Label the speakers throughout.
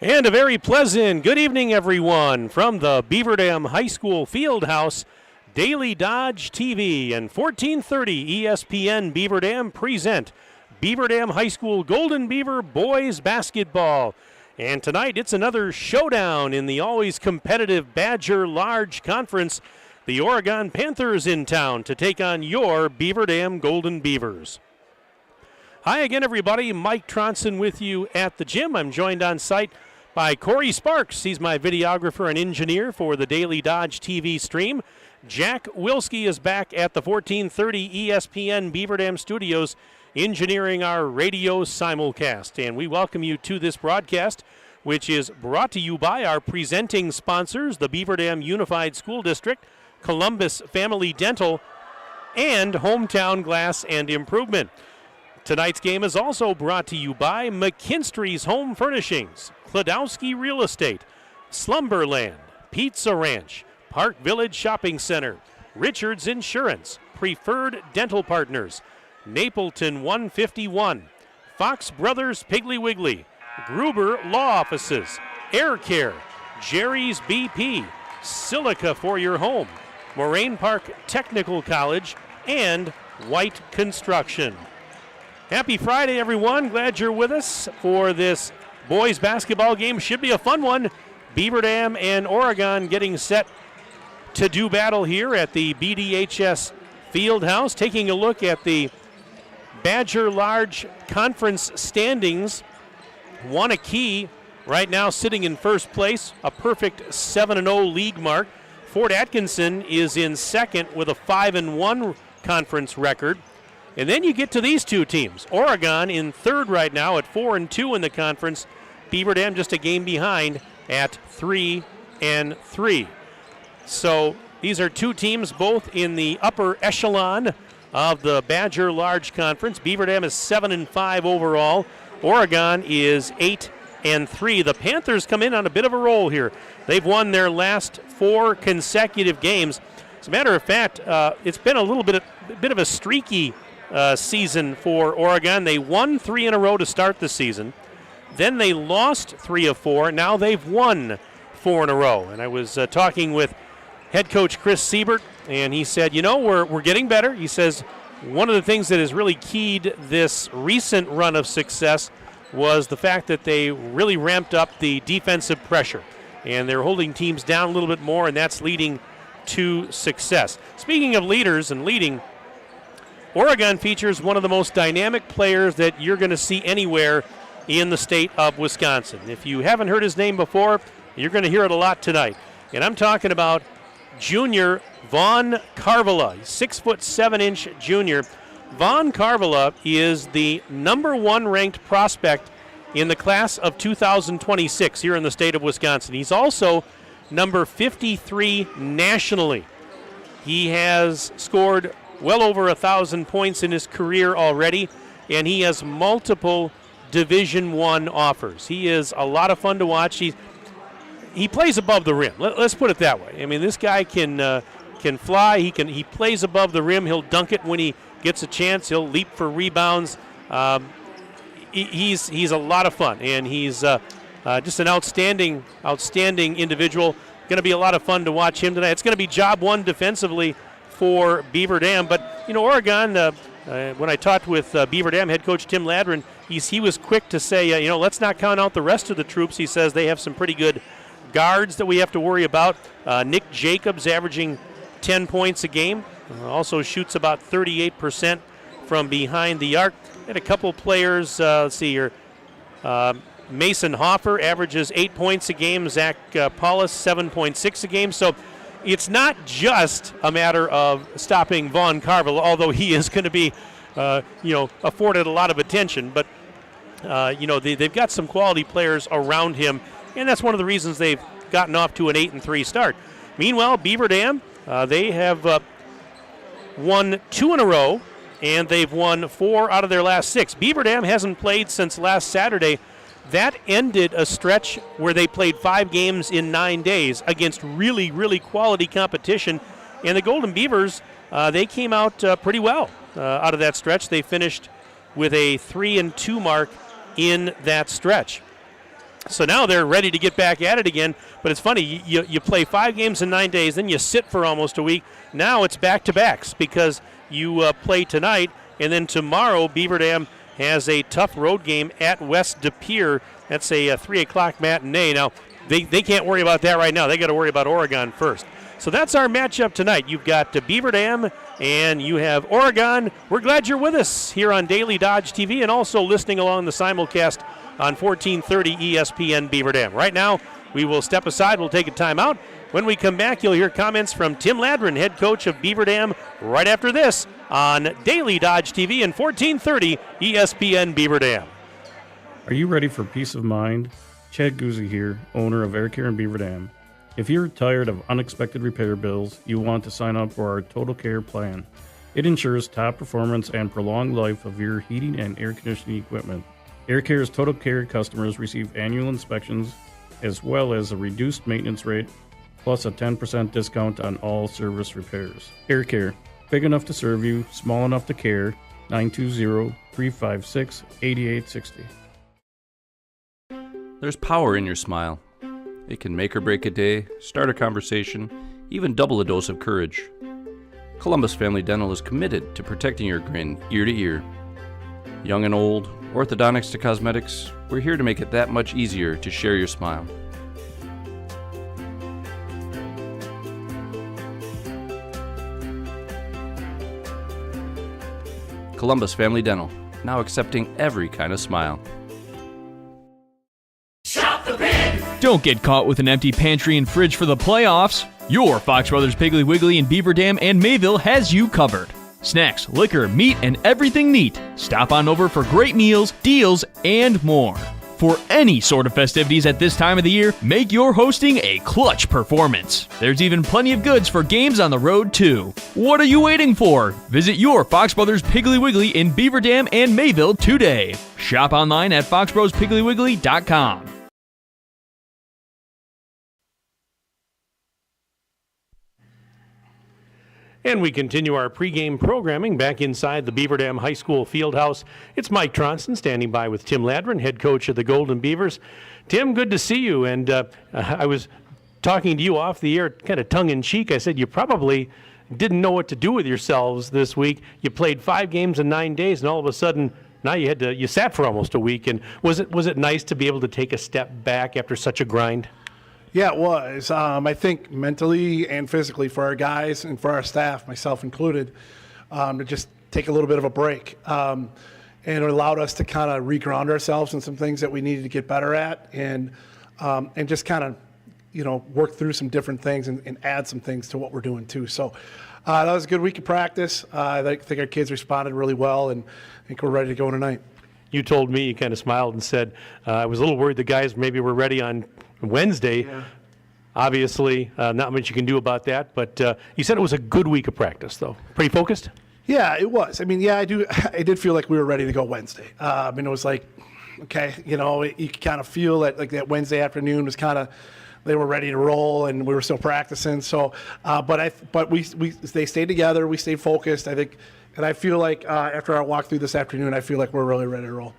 Speaker 1: And a very pleasant good evening, everyone, from the Beaver Dam High School Fieldhouse. Daily Dodge TV and 1430 ESPN Beaver Dam present Beaver Dam High School Golden Beaver boys basketball. And tonight it's another showdown in the always competitive Badger Large Conference. The Oregon Panthers in town to take on your Beaver Dam Golden Beavers. Hi again, everybody. Mike Tronson with you at the gym. I'm joined on site by Corey Sparks. He's my videographer and engineer for the Daily Dodge TV stream. Jack Wilski is back at the 1430 ESPN Beaver Dam Studios engineering our radio simulcast. And we welcome you to this broadcast, which is brought to you by our presenting sponsors, the Beaver Dam Unified School District, Columbus Family Dental, and Hometown Glass and Improvement. Tonight's game is also brought to you by McKinstry's Home Furnishings, Klodowski Real Estate, Slumberland, Pizza Ranch, Park Village Shopping Center, Richards Insurance, Preferred Dental Partners, Napleton 151, Fox Brothers Piggly Wiggly, Gruber Law Offices, Air Care, Jerry's BP, Silica for your home, Moraine Park Technical College, and White Construction. Happy Friday, everyone. Glad you're with us for this boys basketball game. Should be a fun one. Beaver Dam and Oregon getting set to do battle here at the BDHS Fieldhouse. Taking a look at the Badger Large Conference standings. Wanakee right now sitting in first place, a perfect 7-0 league mark. Fort Atkinson is in second with a 5-1 conference record. And then you get to these two teams. Oregon in third right now at 4-2 in the conference. Beaver Dam just a game behind at 3-3. So these are two teams both in the upper echelon of the Badger Large Conference. Beaver Dam is 7-5 overall. Oregon is 8-3. The Panthers come in on a bit of a roll here. They've won their last 4 consecutive games. As a matter of fact, it's been a little bit of a streaky season for Oregon. They won 3 in a row to start the season. Then they lost 3 of 4. Now they've won 4 in a row. And I was talking with head coach Chris Siebert, and he said, we're getting better. He says one of the things that has really keyed this recent run of success was the fact that they really ramped up the defensive pressure. And they're holding teams down a little bit more, and that's leading to success. Speaking of leaders and leading, Oregon features one of the most dynamic players that you're going to see anywhere in the state of Wisconsin. If you haven't heard his name before, you're going to hear it a lot tonight. And I'm talking about junior Vaughn Carvala, 6'7" junior. Vaughn Carvala is the number 1 ranked prospect in the class of 2026 here in the state of Wisconsin. He's also number 53 nationally. He has scored well over 1,000 points in his career already, and he has multiple Division I offers. He is a lot of fun to watch. He plays above the rim. Let's put it that way. I mean, this guy can fly. He plays above the rim. He'll dunk it when he gets a chance. He'll leap for rebounds. He's a lot of fun, and he's just an outstanding individual. Going to be a lot of fun to watch him tonight. It's going to be job one defensively for Beaver Dam. But, Oregon, when I talked with Beaver Dam head coach Tim Ladron, he was quick to say, let's not count out the rest of the troops. He says they have some pretty good guards that we have to worry about. Nick Jacobs averaging 10 points a game. Also shoots about 38% from behind the arc. And a couple players, let's see here. Mason Hoffer averages 8 points a game. Zach Paulus, 7.6 a game. So it's not just a matter of stopping Vaughn Carvala, although he is going to be, afforded a lot of attention. But, they've got some quality players around him, and that's one of the reasons they've gotten off to an 8-3 start. Meanwhile, Beaver Dam, they have won 2 in a row, and they've won 4 out of their last 6. Beaver Dam hasn't played since last Saturday. That ended a stretch where they played 5 games in 9 days against really, really quality competition. And the Golden Beavers, they came out pretty well out of that stretch. They finished with a 3-2 mark in that stretch. So now they're ready to get back at it again. But it's funny, you play 5 games in 9 days, then you sit for almost a week. Now it's back-to-backs because you play tonight, and then tomorrow Beaver Dam has a tough road game at West De Pere. That's a 3 o'clock matinee. Now, they can't worry about that right now. They got to worry about Oregon first. So that's our matchup tonight. You've got Beaver Dam and you have Oregon. We're glad you're with us here on Daily Dodge TV and also listening along the simulcast on 1430 ESPN Beaver Dam. Right now, we will step aside. We'll take a timeout. When we come back, you'll hear comments from Tim Ladron, head coach of Beaver Dam, right after this on Daily Dodge TV and 1430 ESPN Beaver Dam.
Speaker 2: Are you ready for peace of mind? Chad Guzzi here, owner of Air Care in Beaver Dam. If you're tired of unexpected repair bills, you want to sign up for our Total Care plan. It ensures top performance and prolonged life of your heating and air conditioning equipment. Air Care's Total Care customers receive annual inspections as well as a reduced maintenance rate plus a 10% discount on all service repairs. Air Care, big enough to serve you, small enough to care. 920-356-8860.
Speaker 3: There's power in your smile. It can make or break a day, start a conversation, even double a dose of courage. Columbus Family Dental is committed to protecting your grin ear to ear. Young and old, orthodontics to cosmetics, we're here to make it that much easier to share your smile. Columbus Family Dental, now accepting every kind of smile.
Speaker 4: Don't get caught with an empty pantry and fridge for the playoffs. Your Fox Brothers Piggly Wiggly in Beaver Dam and Mayville has you covered. Snacks, liquor, meat, and everything neat. Stop on over for great meals, deals, and more. For any sort of festivities at this time of the year, make your hosting a clutch performance. There's even plenty of goods for games on the road, too. What are you waiting for? Visit your Fox Brothers Piggly Wiggly in Beaver Dam and Mayville today. Shop online at foxbrospiggliwiggly.com.
Speaker 1: And we continue our pregame programming back inside the Beaver Dam High School Fieldhouse. It's Mike Tronson standing by with Tim Ladron, head coach of the Golden Beavers. Tim, good to see you. And I was talking to you off the air, kind of tongue-in-cheek. I said you probably didn't know what to do with yourselves this week. You played 5 games in 9 days, and all of a sudden now you sat for almost a week. And was it nice to be able to take a step back after such a grind?
Speaker 5: Yeah, it was. I think mentally and physically for our guys and for our staff, myself included, to just take a little bit of a break. And it allowed us to kind of reground ourselves in some things that we needed to get better at and just kind of, work through some different things and add some things to what we're doing too. So that was a good week of practice. I think our kids responded really well, and I think we're ready to go tonight.
Speaker 1: You told me, you kind of smiled and said, I was a little worried the guys maybe were ready on Wednesday.
Speaker 5: Yeah.
Speaker 1: Obviously, not much you can do about that, but you said it was a good week of practice, though. Pretty focused?
Speaker 5: Yeah, it was. I mean, I did feel like we were ready to go Wednesday. It was like, okay, you kind of feel that like that Wednesday afternoon was kind of, they were ready to roll and we were still practicing. So, but they stayed together. We stayed focused, I think. And I feel like after our walk through this afternoon, I feel like we're really ready to roll.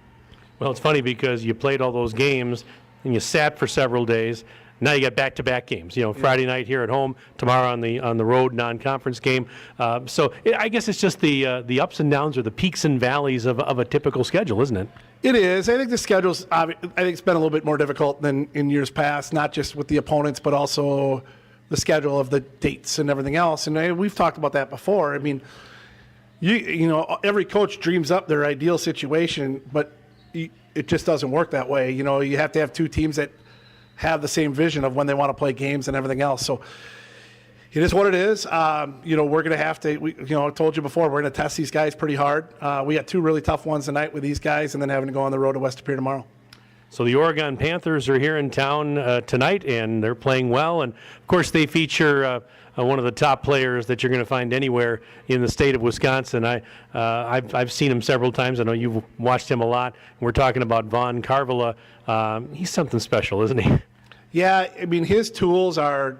Speaker 1: Well, it's funny because you played all those games and you sat for several days. Now you got back-to-back games. Friday night here at home, tomorrow on the road non-conference game. So I guess it's just the ups and downs or the peaks and valleys of a typical schedule, isn't it?
Speaker 5: It is. I think the schedule's. I think it's been a little bit more difficult than in years past, not just with the opponents, but also the schedule of the dates and everything else. And we've talked about that before. I mean, every coach dreams up their ideal situation, but it just doesn't work that way. You have to have 2 teams that have the same vision of when they want to play games and everything else. So it is what it is. We're going to have to, I told you before, we're going to test these guys pretty hard. We got 2 really tough ones tonight with these guys and then having to go on the road to West De Pere tomorrow.
Speaker 1: So the Oregon Panthers are here in town tonight, and they're playing well. And, of course, they feature one of the top players that you're going to find anywhere in the state of Wisconsin. I've seen him several times. I know you've watched him a lot. We're talking about Vaughn Carvela. He's something special, isn't he?
Speaker 5: Yeah, I mean, his tools are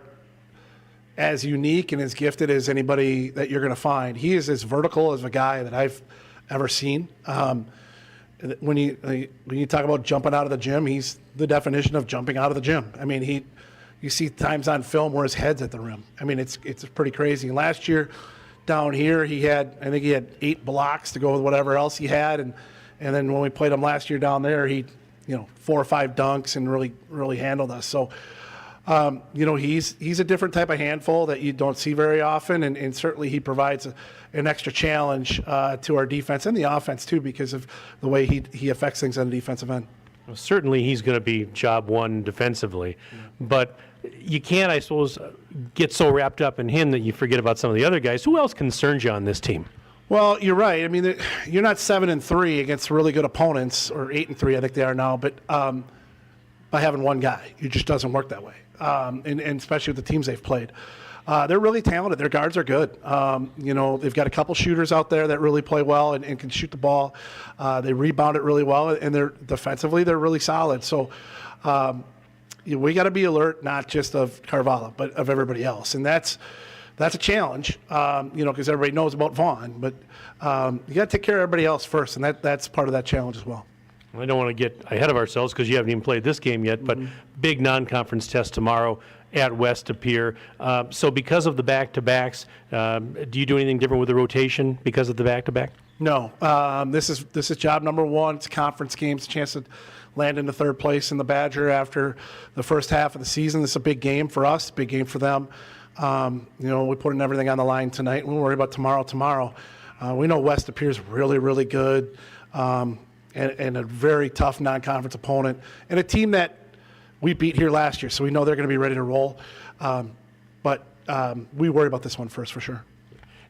Speaker 5: as unique and as gifted as anybody that you're going to find. He is as vertical as a guy that I've ever seen. when you talk about jumping out of the gym, he's the definition of jumping out of the gym. I mean, you see times on film where his head's at the rim. I mean, it's pretty crazy. And last year down here, I think he had 8 blocks to go with whatever else he had. And then when we played him last year down there, he, 4 or 5 dunks and really handled us. So, he's a different type of handful that you don't see very often. And certainly he provides an extra challenge to our defense and the offense too, because of the way he affects things on the defensive end.
Speaker 1: Well, certainly he's going to be job one defensively, but you can't, I suppose, get so wrapped up in him that you forget about some of the other guys. Who else concerns you on this team?
Speaker 5: Well, you're right. I mean, you're not 7-3 against really good opponents, or 8-3, I think they are now. But by having one guy, it just doesn't work that way. And especially with the teams they've played, they're really talented. Their guards are good. They've got a couple shooters out there that really play well and can shoot the ball. They rebound it really well, and they're defensively they're really solid. So. We got to be alert, not just of Carvalho, but of everybody else, and that's a challenge, because everybody knows about Vaughn, but you got to take care of everybody else first, and that's part of that challenge as well.
Speaker 1: I don't want to get ahead of ourselves because you haven't even played this game yet, but big non-conference test tomorrow at West Appear. So because of the back-to-backs, do you do anything different with the rotation because of the back-to-back?
Speaker 5: No. This is job number 1. It's conference games, a chance to land into third place in the Badger after the first half of the season. This is a big game for us, big game for them. We're putting everything on the line tonight. We won't worry about tomorrow. We know West Appear is really, really good, and a very tough non-conference opponent, and a team that we beat here last year, so we know they're going to be ready to roll. But we worry about this one first for sure.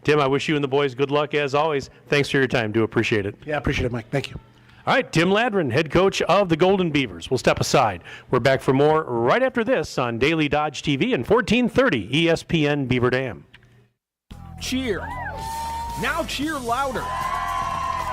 Speaker 1: Tim, I wish you and the boys good luck as always. Thanks for your time. Do appreciate it.
Speaker 5: Yeah, appreciate it, Mike. Thank you.
Speaker 1: All right, Tim Ladron, head coach of the Golden Beavers. We'll step aside. We're back for more right after this on Daily Dodge TV and 1430 ESPN Beaver Dam.
Speaker 6: Cheer. Now cheer louder.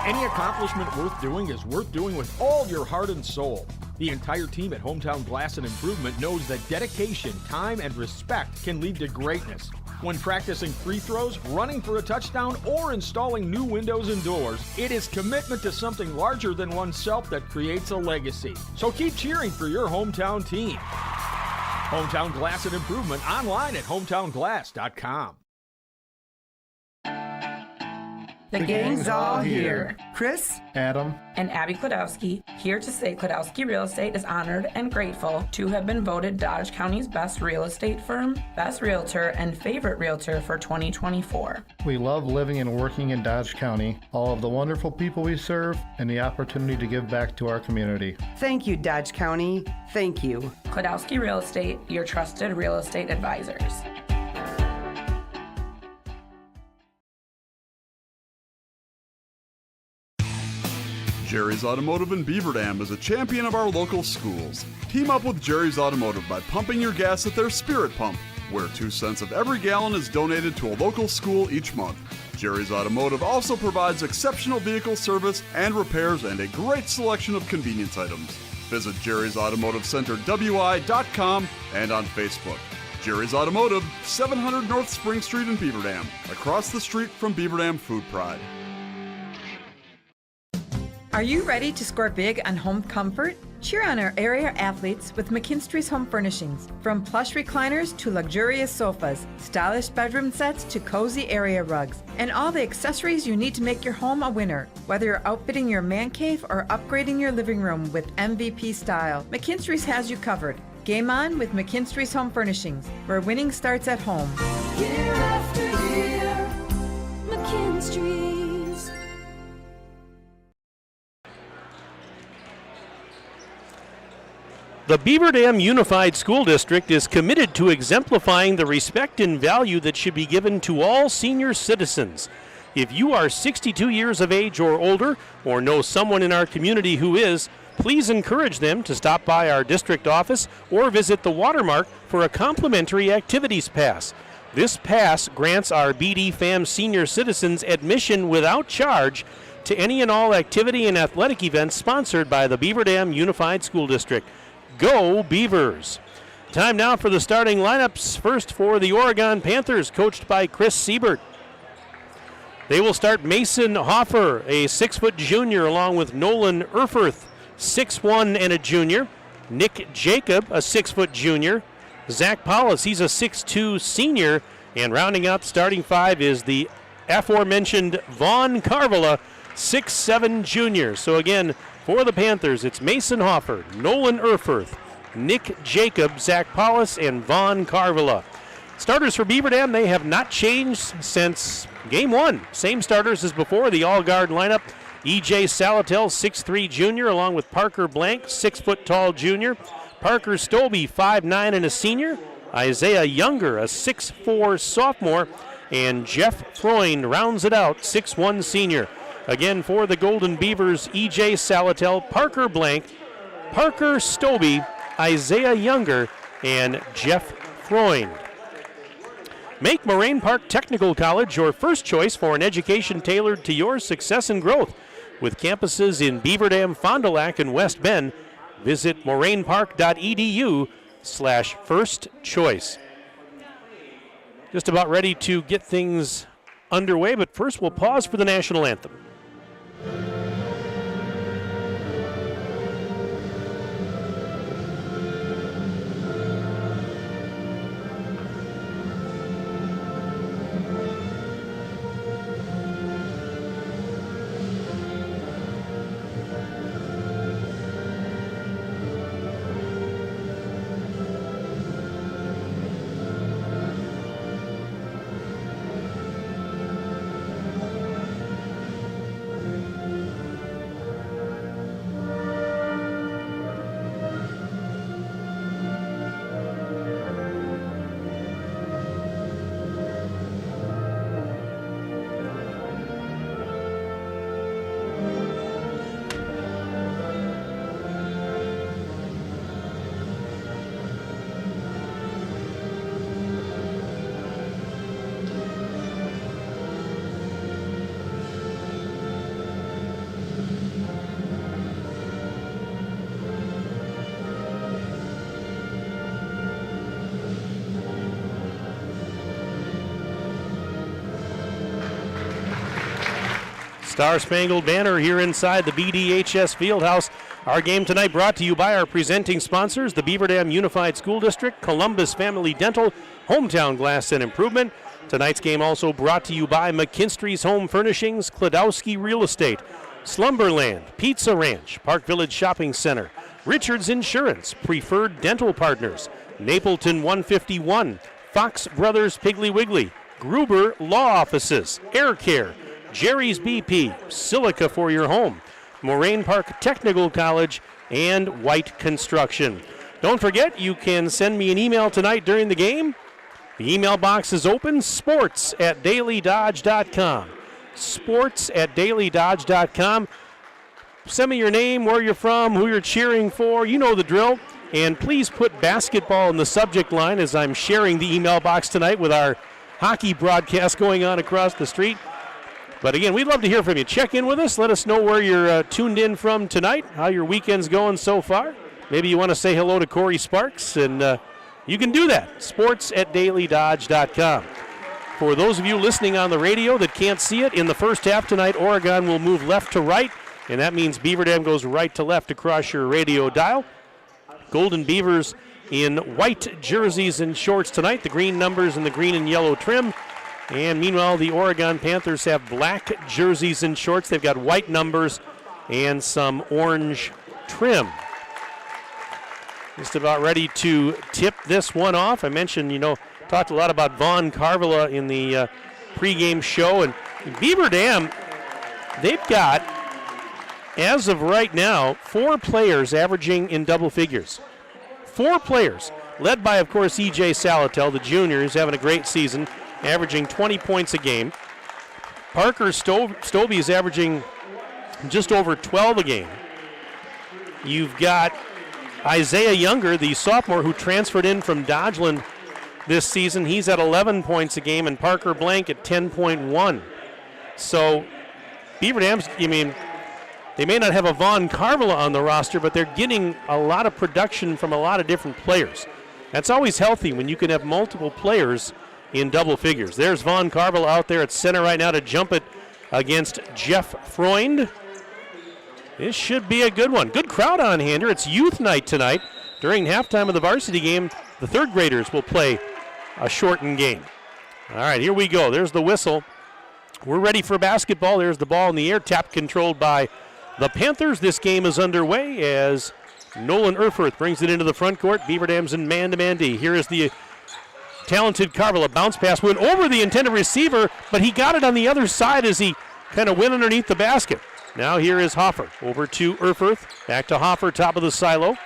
Speaker 6: Any accomplishment worth doing is worth doing with all your heart and soul. The entire team at Hometown Glass and Improvement knows that dedication, time, and respect can lead to greatness. When practicing free throws, running for a touchdown, or installing new windows and doors, it is commitment to something larger than oneself that creates a legacy. So keep cheering for your hometown team. Hometown Glass and Improvement online at hometownglass.com.
Speaker 7: The gang's all here. Chris,
Speaker 8: Adam,
Speaker 7: and Abby Klodowski here to say Klodowski Real Estate is honored and grateful to have been voted Dodge County's best real estate firm, best realtor, and favorite realtor for 2024.
Speaker 8: we love living and working in Dodge County, all of the wonderful people we serve, and the opportunity to give back to our community.
Speaker 9: Thank you, Dodge County. Thank you.
Speaker 7: Klodowski Real Estate, your trusted real estate advisors.
Speaker 10: Jerry's Automotive in Beaver Dam is a champion of our local schools. Team up with Jerry's Automotive by pumping your gas at their Spirit Pump, where 2 cents of every gallon is donated to a local school each month. Jerry's Automotive also provides exceptional vehicle service and repairs and a great selection of convenience items. Visit Jerry's Automotive Center WI.com and on Facebook. Jerry's Automotive, 700 North Spring Street in Beaver Dam, across the street from Beaver Dam Food Pride.
Speaker 11: Are you ready to score big on home comfort? Cheer on our area athletes with McKinstry's Home Furnishings. From plush recliners to luxurious sofas, stylish bedroom sets to cozy area rugs, and all the accessories you need to make your home a winner. Whether you're outfitting your man cave or upgrading your living room with MVP style, McKinstry's has you covered. Game on with McKinstry's Home Furnishings, where winning starts at home.
Speaker 12: Year after year, McKinstry's.
Speaker 1: The Beaver Dam Unified School District is committed to exemplifying the respect and value that should be given to all senior citizens. If you are 62 years of age or older, or know someone in our community who is, please encourage them to stop by our district office or visit the Watermark for a complimentary activities pass. This pass grants our BD Fam senior citizens admission without charge to any and all activity and athletic events sponsored by the Beaver Dam Unified School District. Go Beavers! Time now for the starting lineups. First for the Oregon Panthers, coached by Chris Siebert. They will start Mason Hoffer, a 6-foot junior, along with Nolan Erfurth, 6'1" and a junior. Nick Jacob, a 6-foot junior. Zach Paulus, he's a 6'2" senior. And rounding out the starting five is the aforementioned Vaughn Carvala, 6'7" junior. So again, for the Panthers, it's Mason Hoffer, Nolan Erfurth, Nick Jacob, Zach Paulus, and Vaughn Carvala. Starters for Beaver Dam, they have not changed since game one. Same starters as before, the all-guard lineup. E.J. Salatel, 6'3" junior, along with Parker Blank, 6-foot tall junior. Parker Stobie, 5'9" and a senior. Isaiah Younger, a 6'4" sophomore. And Jeff Freund rounds it out, 6'1" senior. Again, for the Golden Beavers, E.J. Salatel, Parker Blank, Parker Stobie, Isaiah Younger, and Jeff Freund. Make Moraine Park Technical College your first choice for an education tailored to your success and growth. With campuses in Beaver Dam, Fond du Lac, and West Bend, visit morainepark.edu/first choice. Just about ready to get things underway, but first we'll pause for the national anthem. Star-Spangled Banner here inside the BDHS Fieldhouse. Our game tonight brought to you by our presenting sponsors, the Beaver Dam Unified School District, Columbus Family Dental, Hometown Glass and Improvement. Tonight's game also brought to you by McKinstry's Home Furnishings, Kladowski Real Estate, Slumberland, Pizza Ranch, Park Village Shopping Center, Richards Insurance, Preferred Dental Partners, Napleton 151, Fox Brothers Piggly Wiggly, Gruber Law Offices, Air Care, Jerry's BP, Silica for your home, Moraine Park Technical College, and White Construction. Don't forget, you can send me an email tonight during the game. The email box is open, sports@dailydodge.com. Sports@dailydodge.com. Send me your name, where you're from, who you're cheering for. You know the drill. And please put basketball in the subject line as I'm sharing the email box tonight with our hockey broadcast going on across the street. But again, we'd love to hear from you. Check in with us. Let us know where you're tuned in from tonight, how your weekend's going so far. Maybe you want to say hello to Corey Sparks, and you can do that. Sports@dailydodge.com. For those of you listening on the radio that can't see it, in the first half tonight, Oregon will move left to right, and that means Beaver Dam goes right to left across your radio dial. Golden Beavers in white jerseys and shorts tonight, the green numbers and the green and yellow trim. And meanwhile, the Oregon Panthers have black jerseys and shorts. They've got white numbers and some orange trim. Just about ready to tip this one off. I mentioned, talked a lot about Vaughn Carvala in the pregame show. And Beaver Dam, they've got, as of right now, 4 players averaging in double figures. 4 players, led by, of course, E.J. Salatel, the junior, who's having a great season, averaging 20 points a game. Parker Stobie is averaging just over 12 a game. You've got Isaiah Younger, the sophomore who transferred in from Dodgeland this season. He's at 11 points a game, and Parker Blank at 10.1. So Beaver Dam's, they may not have a Vaughn Carvala on the roster, but they're getting a lot of production from a lot of different players. That's always healthy when you can have multiple players in double figures. There's Vaughn Carvala out there at center right now to jump it against Jeff Freund. This should be a good one. Good crowd on hand here. It's youth night tonight. During halftime of the varsity game, the third graders will play a shortened game. All right, here we go. There's the whistle. We're ready for basketball. There's the ball in the air, tap controlled by the Panthers. This game is underway as Nolan Erfurth brings it into the front court. Beaver Dam's in man-to-man D. Here is the talented Carvel. A bounce pass went over the intended receiver, but he got it on the other side as he kind of went underneath the basket. Now here is Hoffer. Over to Erfurth. Back to Hoffer, top of the silo.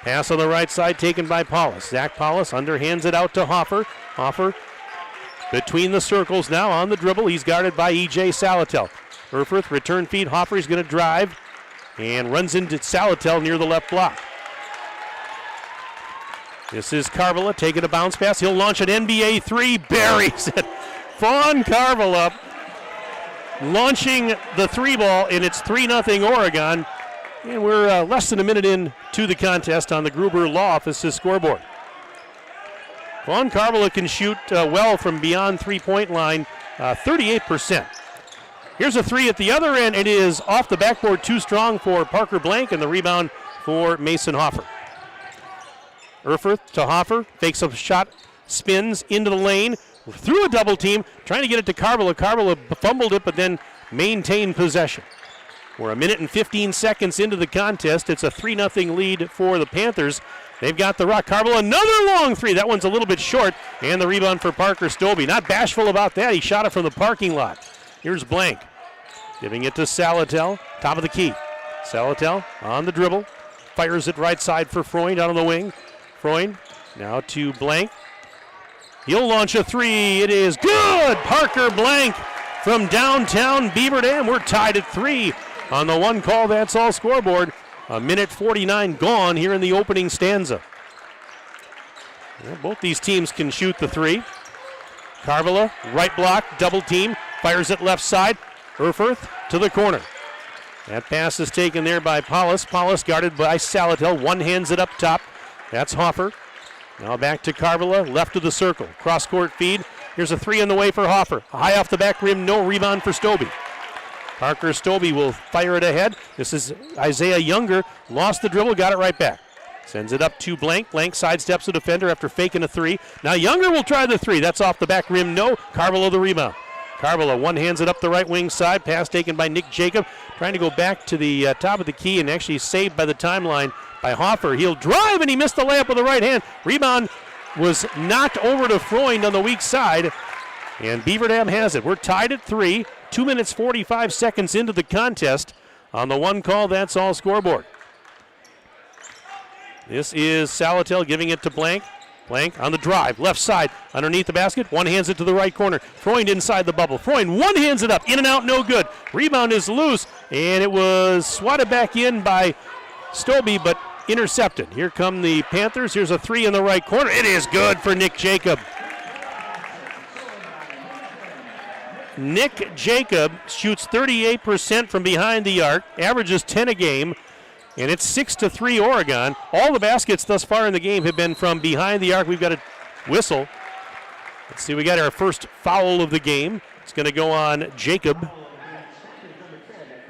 Speaker 1: Pass on the right side taken by Paulus. Zach Paulus underhands it out to Hoffer. Hoffer between the circles now on the dribble. He's guarded by E.J. Salatel. Erfurth return feed. Hoffer is going to drive and runs into Salatel near the left block. This is Carvela taking a bounce pass. He'll launch an NBA three. Buries it. Vaughn Carvela launching the three ball, and it's 3-0 Oregon. And we're less than a minute into the contest on the Gruber Law Office's scoreboard. Vaughn Carvela can shoot well from beyond three-point line, 38%. Here's a three at the other end. It is off the backboard, too strong for Parker Blank, and the rebound for Mason Hoffer. Erfurth to Hoffer, fakes a shot, spins into the lane, through a double team, trying to get it to Carvela. Carvela fumbled it, but then maintained possession. We're a minute and 15 seconds into the contest. It's a 3-0 lead for the Panthers. They've got the rock. Carvela, another long three. That one's a little bit short, and the rebound for Parker Stobie. Not bashful about that. He shot it from the parking lot. Here's Blank, giving it to Salatel, top of the key. Salatel on the dribble, fires it right side for Freund out on the wing. Freund now to Blank. He'll launch a three. It is good. Parker Blank from downtown Beaver Dam. We're tied at 3 on the one call. That's all scoreboard. A minute 49 gone here in the opening stanza. Well, both these teams can shoot the three. Carvela, right block, double team, fires it left side. Erfurth to the corner. That pass is taken there by Paulus. Paulus guarded by Salatel. One hands it up top. That's Hoffer. Now back to Carvela, left of the circle. Cross-court feed. Here's a three on the way for Hoffer. High off the back rim, no rebound for Stobie. Parker Stobie will fire it ahead. This is Isaiah Younger. Lost the dribble, got it right back. Sends it up to Blank. Blank sidesteps the defender after faking a three. Now Younger will try the three. That's off the back rim, no. Carvela the rebound. Carvela one hands it up the right wing side. Pass taken by Nick Jacob. Trying to go back to the top of the key and actually saved by the timeline by Hoffer. He'll drive and he missed the layup with the right hand. Rebound was knocked over to Freund on the weak side. And Beaver Dam has it. We're tied at 3. 2 minutes 45 seconds into the contest. On the one call, that's all scoreboard. This is Salatel giving it to Blank. Blank on the drive, left side, underneath the basket. One hands it to the right corner. Freund inside the bubble. Freund one hands it up, in and out, no good. Rebound is loose, and it was swatted back in by Stobie, but intercepted. Here come the Panthers. Here's a three in the right corner. It is good for Nick Jacob. Nick Jacob shoots 38% from behind the arc, averages 10 a game, and it's 6-3 Oregon. All the baskets thus far in the game have been from behind the arc. We've got a whistle. Let's see, we got our first foul of the game. It's going to go on Jacob.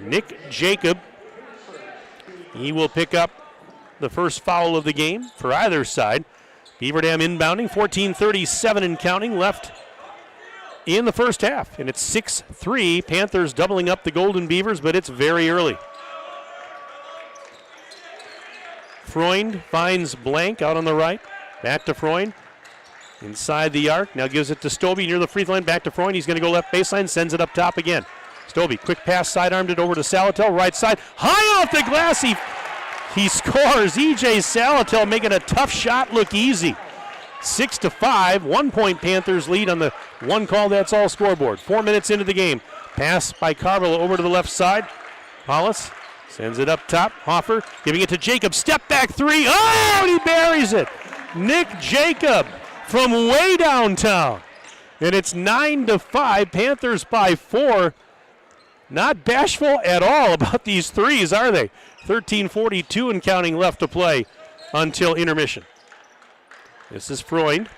Speaker 1: Nick Jacob. He will pick up the first foul of the game for either side. Beaver Dam inbounding, 14:37 and counting left in the first half. And it's 6-3. Panthers doubling up the Golden Beavers, but it's very early. Freund finds Blank out on the right. Back to Freund. Inside the arc. Now gives it to Stobie near the free throw line. Back to Freund. He's going to go left baseline. Sends it up top again. Stobie, quick pass, sidearmed it over to Salatel. Right side. High off the glass. He scores. E.J. Salatel making a tough shot look easy. 6-5. 1 point Panthers lead on the one call. That's all scoreboard. 4 minutes into the game. Pass by Carvela over to the left side. Paulus sends it up top. Hoffer giving it to Jacob. Step back three. Oh, and he buries it. Nick Jacob from way downtown. And it's 9-5. Panthers by 4. Not bashful at all about these threes, are they? 13:42 and counting left to play until intermission. This is Freund.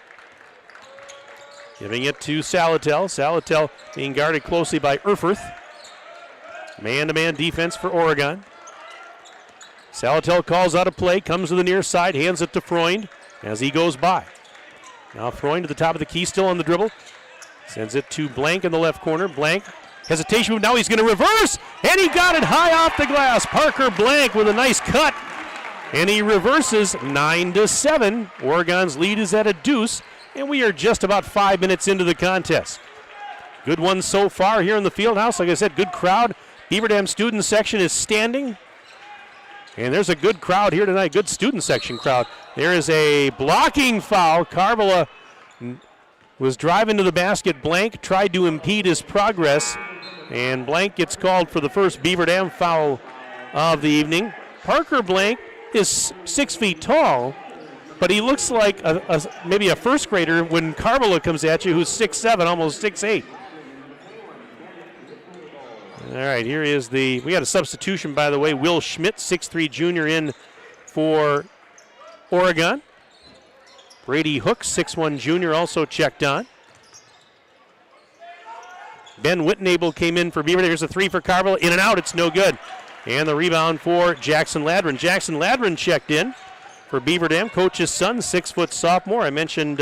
Speaker 1: Giving it to Salatel. Salatel being guarded closely by Erfurth. Man-to-man defense for Oregon. Salatel calls out a play, comes to the near side, hands it to Freund as he goes by. Now Freund to the top of the key, still on the dribble. Sends it to Blank in the left corner. Blank, hesitation move, now he's going to reverse, and he got it high off the glass. Parker Blank with a nice cut, and he reverses 9-7. Oregon's lead is at a deuce, and we are just about 5 minutes into the contest. Good one so far here in the field house. Like I said, good crowd. Beaver Dam student section is standing. And there's a good crowd here tonight, good student section crowd. There is a blocking foul. Carvala was driving to the basket. Blank tried to impede his progress, and Blank gets called for the first Beaver Dam foul of the evening. Parker Blank is 6 feet tall, but he looks like maybe a first grader when Carvala comes at you, who's 6'7", almost 6'8". All right, here is we got a substitution, by the way. Will Schmidt, 6'3" junior, in for Oregon. Brady Hook, 6'1" junior, also checked on. Ben Whitnable came in for Beaver. There's a three for Carvel. In and out, it's no good. And the rebound for Jackson Ladron. Jackson Ladron checked in for Beaver Dam. Coach's son, 6-foot sophomore. I mentioned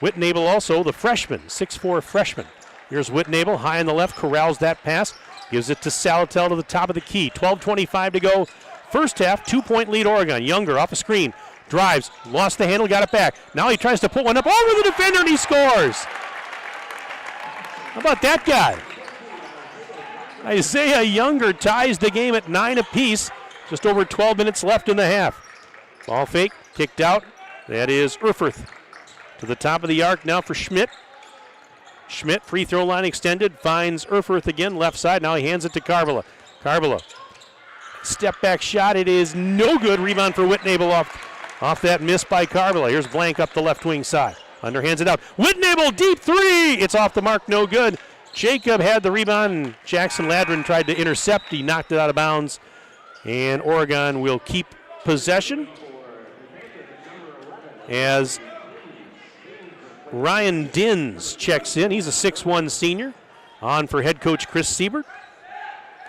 Speaker 1: Whitnable also, the freshman, 6'4" freshman. Here's Whitnable, high on the left, corrals that pass. Gives it to Salatel to the top of the key. 12:25 to go. First half, 2-point lead Oregon. Younger off a screen. Drives, lost the handle, got it back. Now he tries to put one up over the defender and he scores. How about that guy? Isaiah Younger ties the game at 9 apiece. Just over 12 minutes left in the half. Ball fake, kicked out. That is Erfurth. To the top of the arc now for Schmidt. Schmidt, free throw line extended, finds Erfurth again, left side. Now he hands it to Carvala. Carvala, step back shot. It is no good. Rebound for Whitnable off that miss by Carvala. Here's Blank up the left wing side. Underhands it out. Whitnable, deep three. It's off the mark, no good. Jacob had the rebound, and Jackson Ladron tried to intercept. He knocked it out of bounds, and Oregon will keep possession as Ryan Dins checks in. He's a 6'1" senior, on for head coach Chris Siebert.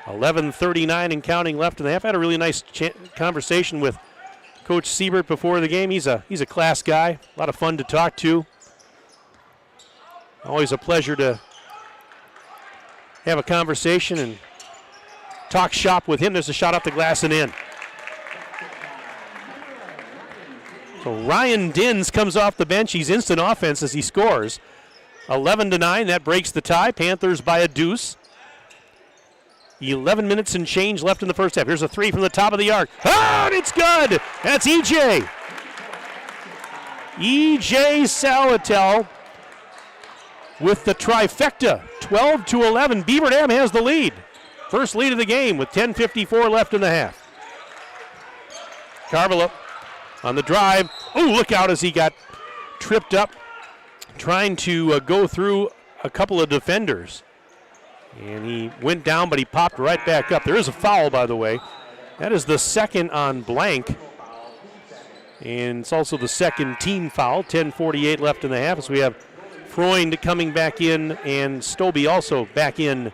Speaker 1: 11:39 and counting left in the half. Had a really nice conversation with Coach Siebert before the game. He's a class guy, a lot of fun to talk to. Always a pleasure to have a conversation and talk shop with him. There's a shot off the glass and in. So Ryan Dins comes off the bench. He's instant offense as he scores. 11-9, that breaks the tie. Panthers by a deuce. 11 minutes and change left in the first half. Here's a three from the top of the arc. Ah, and it's good. That's EJ. EJ Salatel with the trifecta. 12-11. Beaver Dam has the lead. First lead of the game with 10:54 left in the half. Carvala on the drive. Oh, look out as he got tripped up trying to go through a couple of defenders. And he went down, but he popped right back up. There is a foul, by the way. That is the second on Blank. And it's also the second team foul. 10:48 left in the half as we have Freund coming back in and Stobie also back in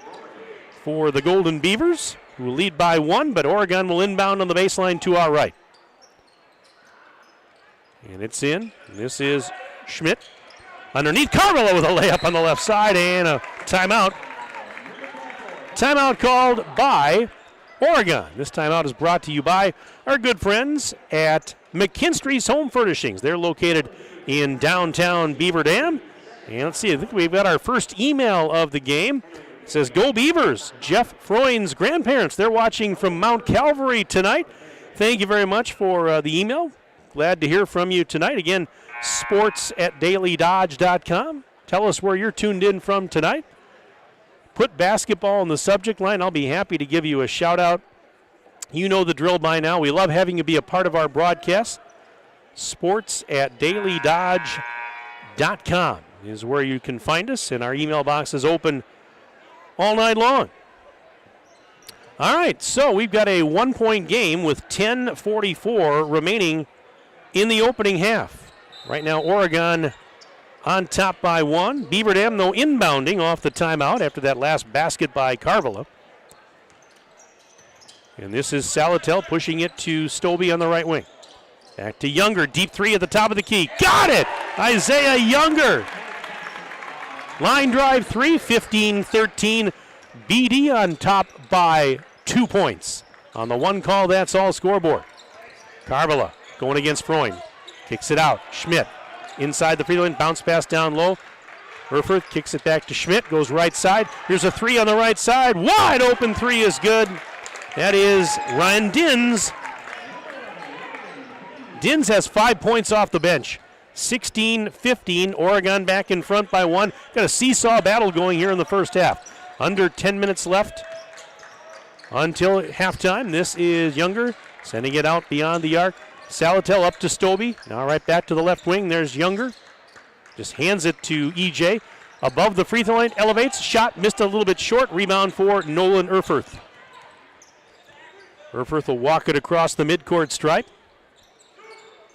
Speaker 1: for the Golden Beavers, who will lead by 1, but Oregon will inbound on the baseline to our right. And it's in. This is Schmidt. Underneath, Carvala with a layup on the left side and a timeout. Timeout called by Oregon. This timeout is brought to you by our good friends at McKinstry's Home Furnishings. They're located in downtown Beaver Dam. And let's see, I think we've got our first email of the game. It says, "Go Beavers." Jeff Freund's grandparents, they're watching from Mount Calvary tonight. Thank you very much for the email. Glad to hear from you tonight. Again, sports@dailydodge.com. Tell us where you're tuned in from tonight. Put basketball in the subject line. I'll be happy to give you a shout out. You know the drill by now. We love having you be a part of our broadcast. Sports@dailydodge.com is where you can find us, and our email box is open all night long. All right, so we've got a 1-point game with 10:44 remaining in the opening half. Right now, Oregon on top by 1. Beaver Dam, though, inbounding off the timeout after that last basket by Carvilla. And this is Salatel pushing it to Stobie on the right wing. Back to Younger, deep 3 at the top of the key. Got it! Isaiah Younger. Line drive 3, 15-13. BD on top by 2 points. On the 1 call, that's all scoreboard. Carvilla going against Freund. Kicks it out. Schmidt inside the free throw line, bounce pass down low. Erfurth kicks it back to Schmidt, goes right side. Here's a 3 on the right side. Wide open 3 is good. That is Ryan Dins. Dins has 5 points off the bench. 16-15, Oregon back in front by 1. Got a seesaw battle going here in the first half. Under 10 minutes left until halftime. This is Younger sending it out beyond the arc. Salatel up to Stobie. Now right back to the left wing. There's Younger. Just hands it to EJ. Above the free throw line, elevates. Shot missed a little bit short. Rebound for Nolan Erfurth. Erfurth will walk it across the midcourt stripe.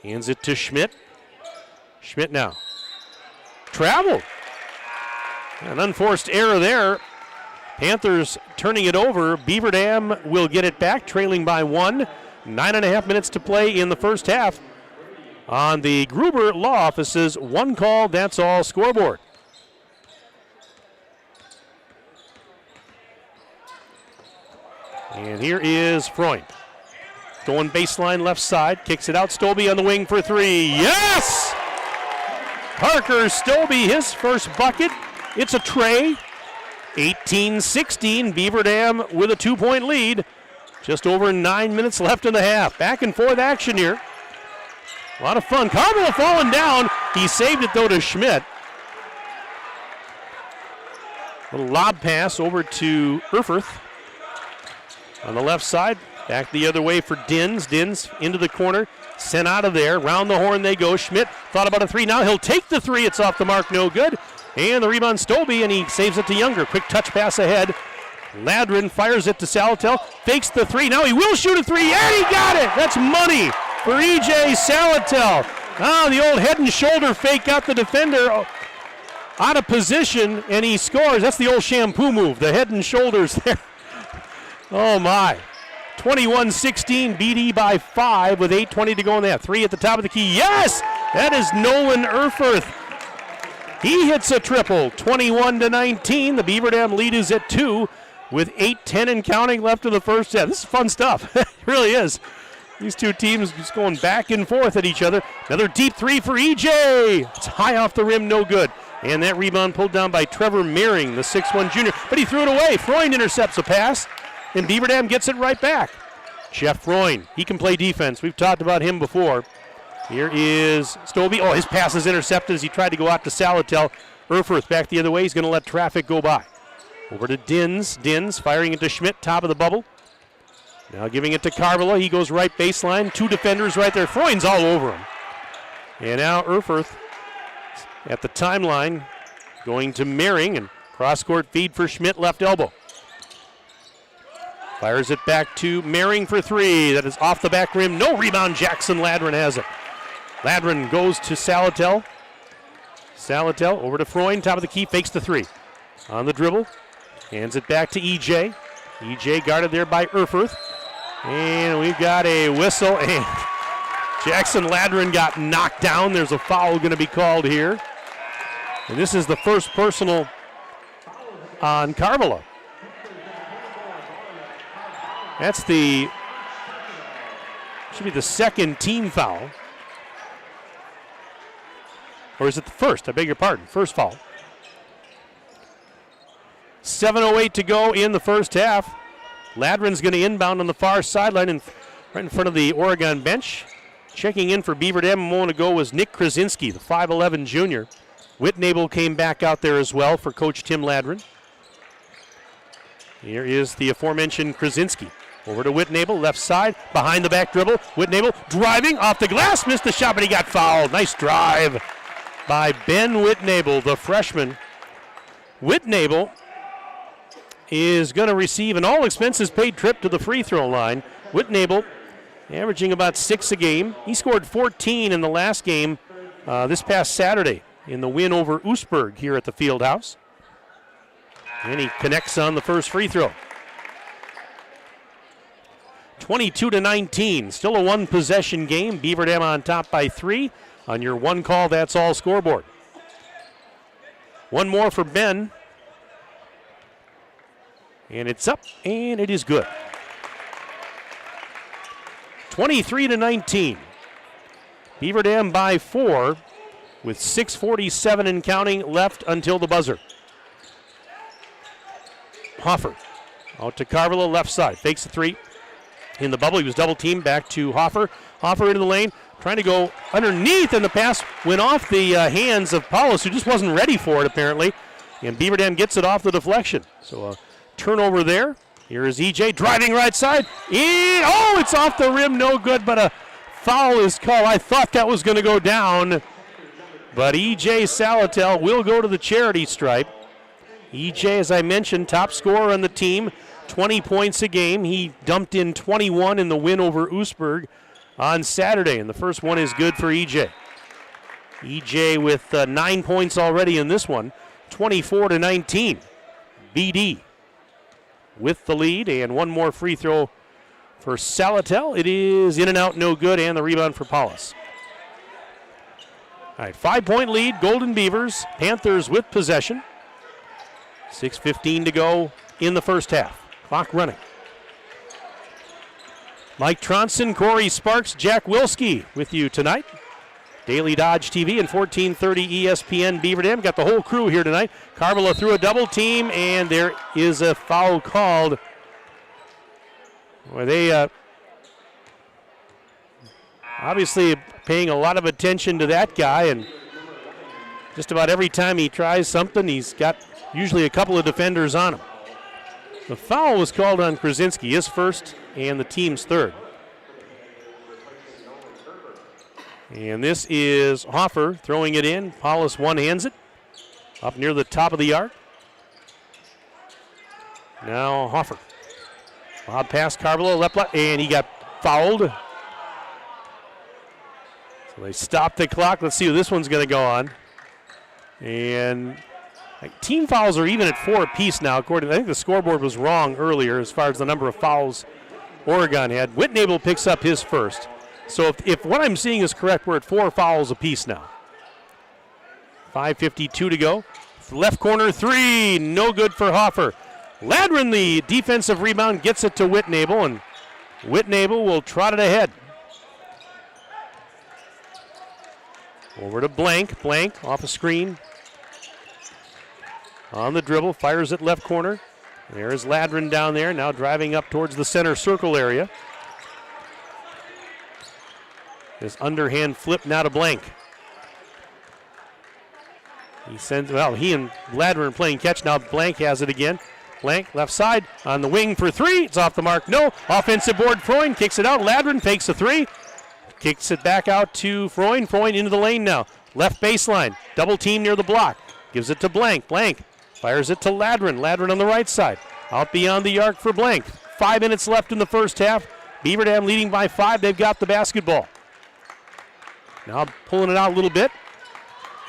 Speaker 1: Hands it to Schmidt. Schmidt now. Travel. An unforced error there. Panthers turning it over. Beaver Dam will get it back, trailing by 1. 9.5 minutes to play in the first half. On the Gruber Law Office's 1 call, that's all scoreboard. And here is Freund. Going baseline left side, kicks it out. Stobie on the wing for 3. Yes! Parker Stobie, his first bucket. It's a tray. 18-16, Beaver Dam with a 2-point lead. Just over 9 minutes left in the half. Back and forth action here. A lot of fun. Carvilla falling down. He saved it though to Schmidt. Little lob pass over to Erfurth. On the left side, back the other way for Dins. Dins into the corner, sent out of there. Round the horn they go. Schmidt thought about a 3. Now he'll take the 3. It's off the mark, no good. And the rebound, Stobie, and he saves it to Younger. Quick touch pass ahead. Ladrin fires it to Salatel, fakes the 3. Now he will shoot a 3, and he got it! That's money for E.J. Salatel. The old head and shoulder fake got the defender out of position, and he scores. That's the old shampoo move, the head and shoulders there. Oh, my. 21-16, BD by 5 with 8:20 to go in that. 3 at the top of the key. Yes! That is Nolan Erfurth. He hits a triple, 21-19. The Beaver Dam lead is at 2 with 8:10 and counting left in the first half. This is fun stuff. It really is. These two teams just going back and forth at each other. Another deep 3 for EJ. It's high off the rim, no good. And that rebound pulled down by Trevor Meering, the 6'1 junior. But he threw it away. Freund intercepts a pass, and Beaver Dam gets it right back. Jeff Freund, he can play defense. We've talked about him before. Here is Stobie. Oh, his pass is intercepted as he tried to go out to Salatel. Erfurth back the other way. He's going to let traffic go by. Over to Dins. Dins firing it to Schmidt, top of the bubble. Now giving it to Carvilla. He goes right baseline. 2 defenders right there. Freund's all over him. And now Erfurth at the timeline going to Meering, and cross-court feed for Schmidt, left elbow. Fires it back to Meering for 3. That is off the back rim. No rebound. Jackson Ladrin has it. Ladrin goes to Salatel. Salatel over to Freund, top of the key, fakes the 3. On the dribble, hands it back to EJ. EJ guarded there by Erfurth. And we've got a whistle, and Jackson Ladrin got knocked down. There's a foul going to be called here. And this is the first personal on Carvilla. That's should be the second team foul. Or is it the first? I beg your pardon. First foul. 7:08 to go in the first half. Ladrin's going to inbound on the far sideline right in front of the Oregon bench. Checking in for Beaver Dam a moment ago was Nick Krasinski, the 5'11 junior. Whitnable came back out there as well for Coach Tim Ladrin. Here is the aforementioned Krasinski. Over to Whitnable, left side, behind the back dribble. Whitnable driving off the glass, missed the shot, but he got fouled. Nice drive by Ben Whitnable, the freshman. Whitnable is going to receive an all-expenses-paid trip to the free throw line. Whitnable averaging about 6 a game. He scored 14 in the last game this past Saturday in the win over Oostburg here at the field house. And he connects on the first free throw. 22-19, still a one-possession game. Beaver Dam on top by 3 on your one call, that's all scoreboard. One more for Ben. And it's up, and it is good. 23-19. Beaver Dam by 4 with 6:47 and counting left until the buzzer. Hoffer out to Carvilla, left side. Fakes the 3 in the bubble. He was double teamed, back to Hoffer. Hoffer into the lane, trying to go underneath, and the pass went off the hands of Paulus, who just wasn't ready for it apparently. And Beaver Dam gets it off the deflection. So a turnover there. Here is EJ driving right side. It's off the rim, no good, but a foul is called. I thought that was going to go down, but EJ Salatel will go to the charity stripe. EJ, as I mentioned, top scorer on the team, 20 points a game. He dumped in 21 in the win over Oostburg on Saturday, and the first one is good for EJ. EJ with 9 points already in this one, 24-19. BD with the lead, and one more free throw for Salatel. It is in and out, no good, and the rebound for Paulus. All right, 5-point lead, Golden Beavers. Panthers with possession. 6:15 to go in the first half. Clock running. Mike Tronson, Corey Sparks, Jack Wilski with you tonight. Daily Dodge TV and 1430 ESPN Beaver Dam. Got the whole crew here tonight. Carvilla through a double team, and there is a foul called. Well, they obviously paying a lot of attention to that guy, and just about every time he tries something, he's got usually a couple of defenders on him. The foul was called on Krasinski, his first and the team's third. And this is Hoffer throwing it in. Paulus one-hands it up near the top of the arc. Now Hoffer. Lob pass, Carvilla, left, and he got fouled. So they stopped the clock. Let's see who this one's going to go on. And team fouls are even at 4 apiece now. I think the scoreboard was wrong earlier as far as the number of fouls Oregon had. Whitnable picks up his first. So if what I'm seeing is correct, we're at 4 fouls apiece now. 5:52 to go. Left corner 3, no good for Hoffer. Ladrin, the defensive rebound, gets it to Whitnable, and Whitnable will trot it ahead. Over to Blank. Blank off a screen. On the dribble, fires it left corner. There's Ladrin down there, now driving up towards the center circle area. This underhand flip now to Blank. He and Ladrin are playing catch now. Blank has it again. Blank left side on the wing for 3. It's off the mark. No. Offensive board. Freund kicks it out. Ladrin fakes a 3. Kicks it back out to Freund. Freund into the lane now. Left baseline. Double team near the block. Gives it to Blank. Blank fires it to Ladrin. Ladrin on the right side. Out beyond the arc for Blank. 5 minutes left in the first half. Beaver Dam leading by 5. They've got the basketball. Now pulling it out a little bit.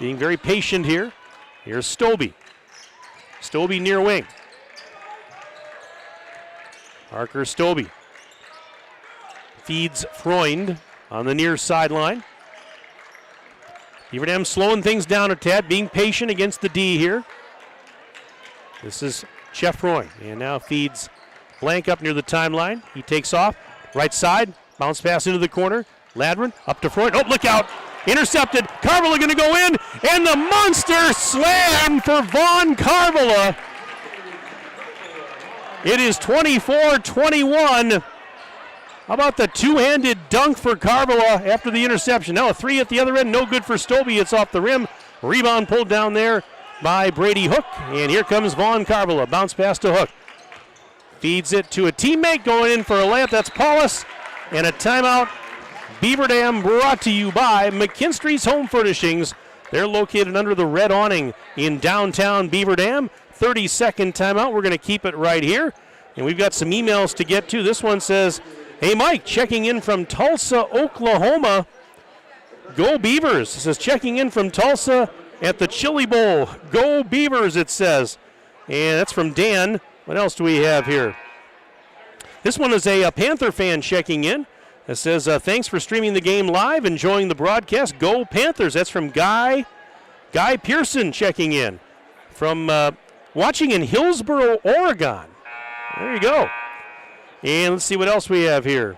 Speaker 1: Being very patient here. Here's Stobie. Stobie near wing. Parker Stobie feeds Freund on the near sideline. Beaver Dam slowing things down a tad, being patient against the D here. This is Jeff Freund, and now feeds Blank up near the timeline. He takes off, right side, bounce pass into the corner. Ladrin up to Freund. Oh, look out! Intercepted. Carvilla going to go in, and the monster slam for Vaughn Carvilla. It is 24-21. How about the two-handed dunk for Carvilla after the interception? Now a 3 at the other end, no good for Stobie. It's off the rim. Rebound pulled down there by Brady Hook, and here comes Vaughn Carvilla. Bounce pass to Hook. Feeds it to a teammate going in for a layup. That's Paulus, and a timeout. Beaver Dam brought to you by McKinstry's Home Furnishings. They're located under the red awning in downtown Beaver Dam. 30-second timeout. We're going to keep it right here. And we've got some emails to get to. This one says, hey, Mike, checking in from Tulsa, Oklahoma. Go Beavers. It says checking in from Tulsa, at the Chili Bowl. Go Beavers, it says. And that's from Dan. What else do we have here? This one is a Panther fan checking in. It says, thanks for streaming the game live, enjoying the broadcast. Go Panthers. That's from Guy Pearson checking in from watching in Hillsboro, Oregon. There you go. And let's see what else we have here.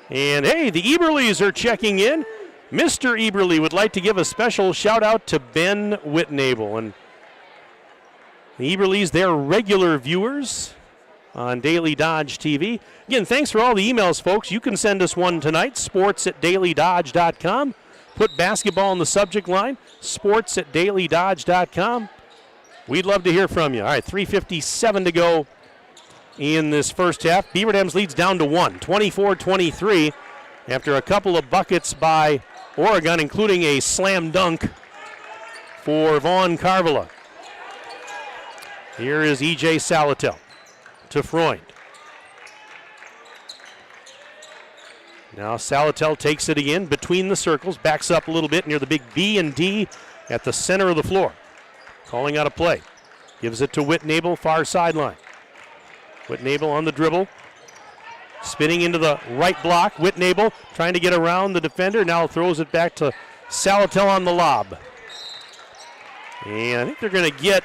Speaker 1: And hey, the Eberleys are checking in. Mr. Eberle would like to give a special shout out to Ben Whitnable. And the Eberleys, they're regular viewers on Daily Dodge TV. Again, thanks for all the emails, folks. You can send us one tonight, sports@dailydodge.com. Put basketball in the subject line, sports@dailydodge.com. We'd love to hear from you. All right, 3:57 to go in this first half. Beaver Dams leads down to 1, 24-23, after a couple of buckets by Oregon, including a slam dunk for Vaughn Carvala. Here is E.J. Salatel to Freund. Now Salatel takes it again between the circles, backs up a little bit near the big B and D at the center of the floor. Calling out a play. Gives it to Whitnable, far sideline. Whitnable on the dribble. Spinning into the right block. Whitnable trying to get around the defender. Now throws it back to Salatel on the lob. And I think they're going to get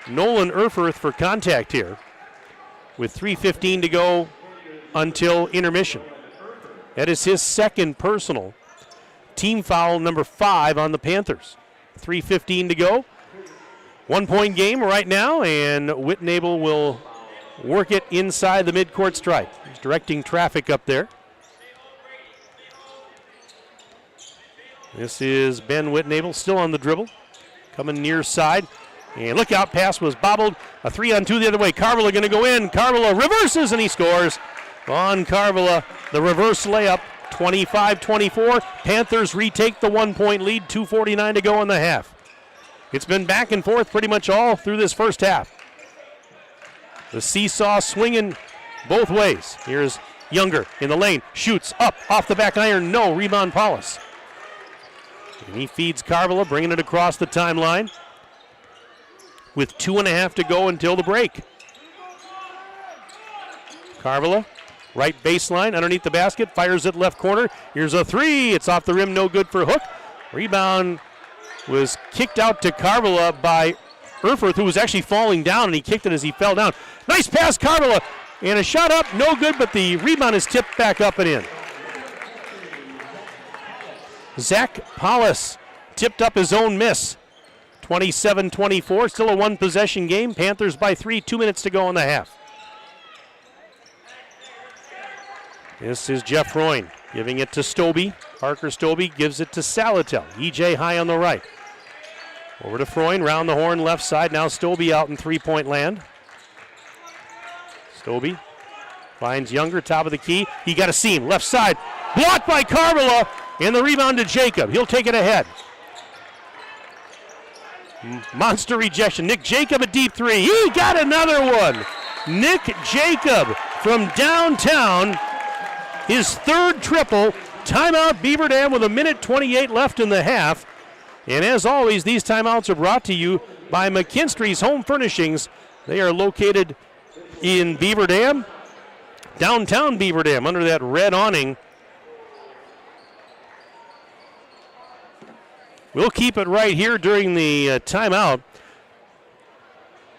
Speaker 1: Nolan Erfurth for contact here with 3:15 to go until intermission. That is his second personal. Team foul number 5 on the Panthers. 3:15 to go. 1 point game right now, and Whitnable will work it inside the midcourt stripe. He's directing traffic up there. This is Ben Whitnable still on the dribble. Coming near side. And look out, pass was bobbled. A 3-on-2 the other way. Carvala going to go in. Carvala reverses and he scores. Vaughn Carvala, the reverse layup, 25-24. Panthers retake the 1 point lead, 2:49 to go in the half. It's been back and forth pretty much all through this first half. The seesaw swinging both ways. Here's Younger in the lane, shoots up off the back iron, no, rebound Paulus. And he feeds Carvala, bringing it across the timeline with 2.5 to go until the break. Carvala, right baseline, underneath the basket, fires it left corner. Here's a three, it's off the rim, no good for Hook. Rebound was kicked out to Carvala by Erfurth, who was actually falling down, and he kicked it as he fell down. Nice pass, Carvala, and a shot up, no good, but the rebound is tipped back up and in. Zach Paulus tipped up his own miss. 27-24, still a one-possession game. Panthers by 3, 2 minutes to go in the half. This is Jeff Freund giving it to Stobie. Parker Stobie gives it to Salatel. EJ high on the right. Over to Freund, round the horn left side. Now Stobie out in three-point land. Stobie finds Younger, top of the key. He got a seam, left side. Blocked by Carvala, and the rebound to Jacob. He'll take it ahead. Monster rejection. Nick Jacob, a deep three. He got another one. Nick Jacob from downtown. His third triple. Timeout Beaver Dam with 1:28 left in the half. And as always, these timeouts are brought to you by McKinstry's Home Furnishings. They are located in Beaver Dam, downtown Beaver Dam, under that red awning. We'll keep it right here during the timeout.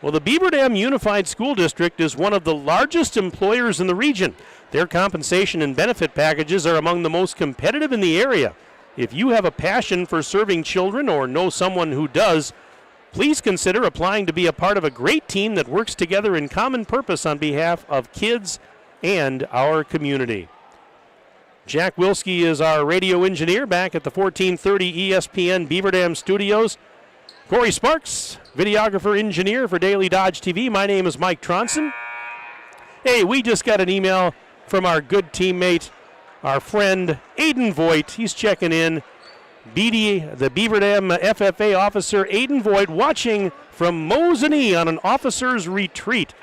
Speaker 1: Well, the Beaver Dam Unified School District is one of the largest employers in the region. Their compensation and benefit packages are among the most competitive in the area. If you have a passion for serving children or know someone who does, please consider applying to be a part of a great team that works together in common purpose on behalf of kids and our community. Jack Wilski is our radio engineer back at the 1430 ESPN Beaver Dam Studios. Corey Sparks, videographer engineer for Daily Dodge TV. My name is Mike Tronson. Hey, we just got an email from our good teammate, our friend Aiden Voigt. He's checking in. BD, the Beaver Dam FFA officer, Aiden Voigt, watching from Mosinee on an officer's retreat.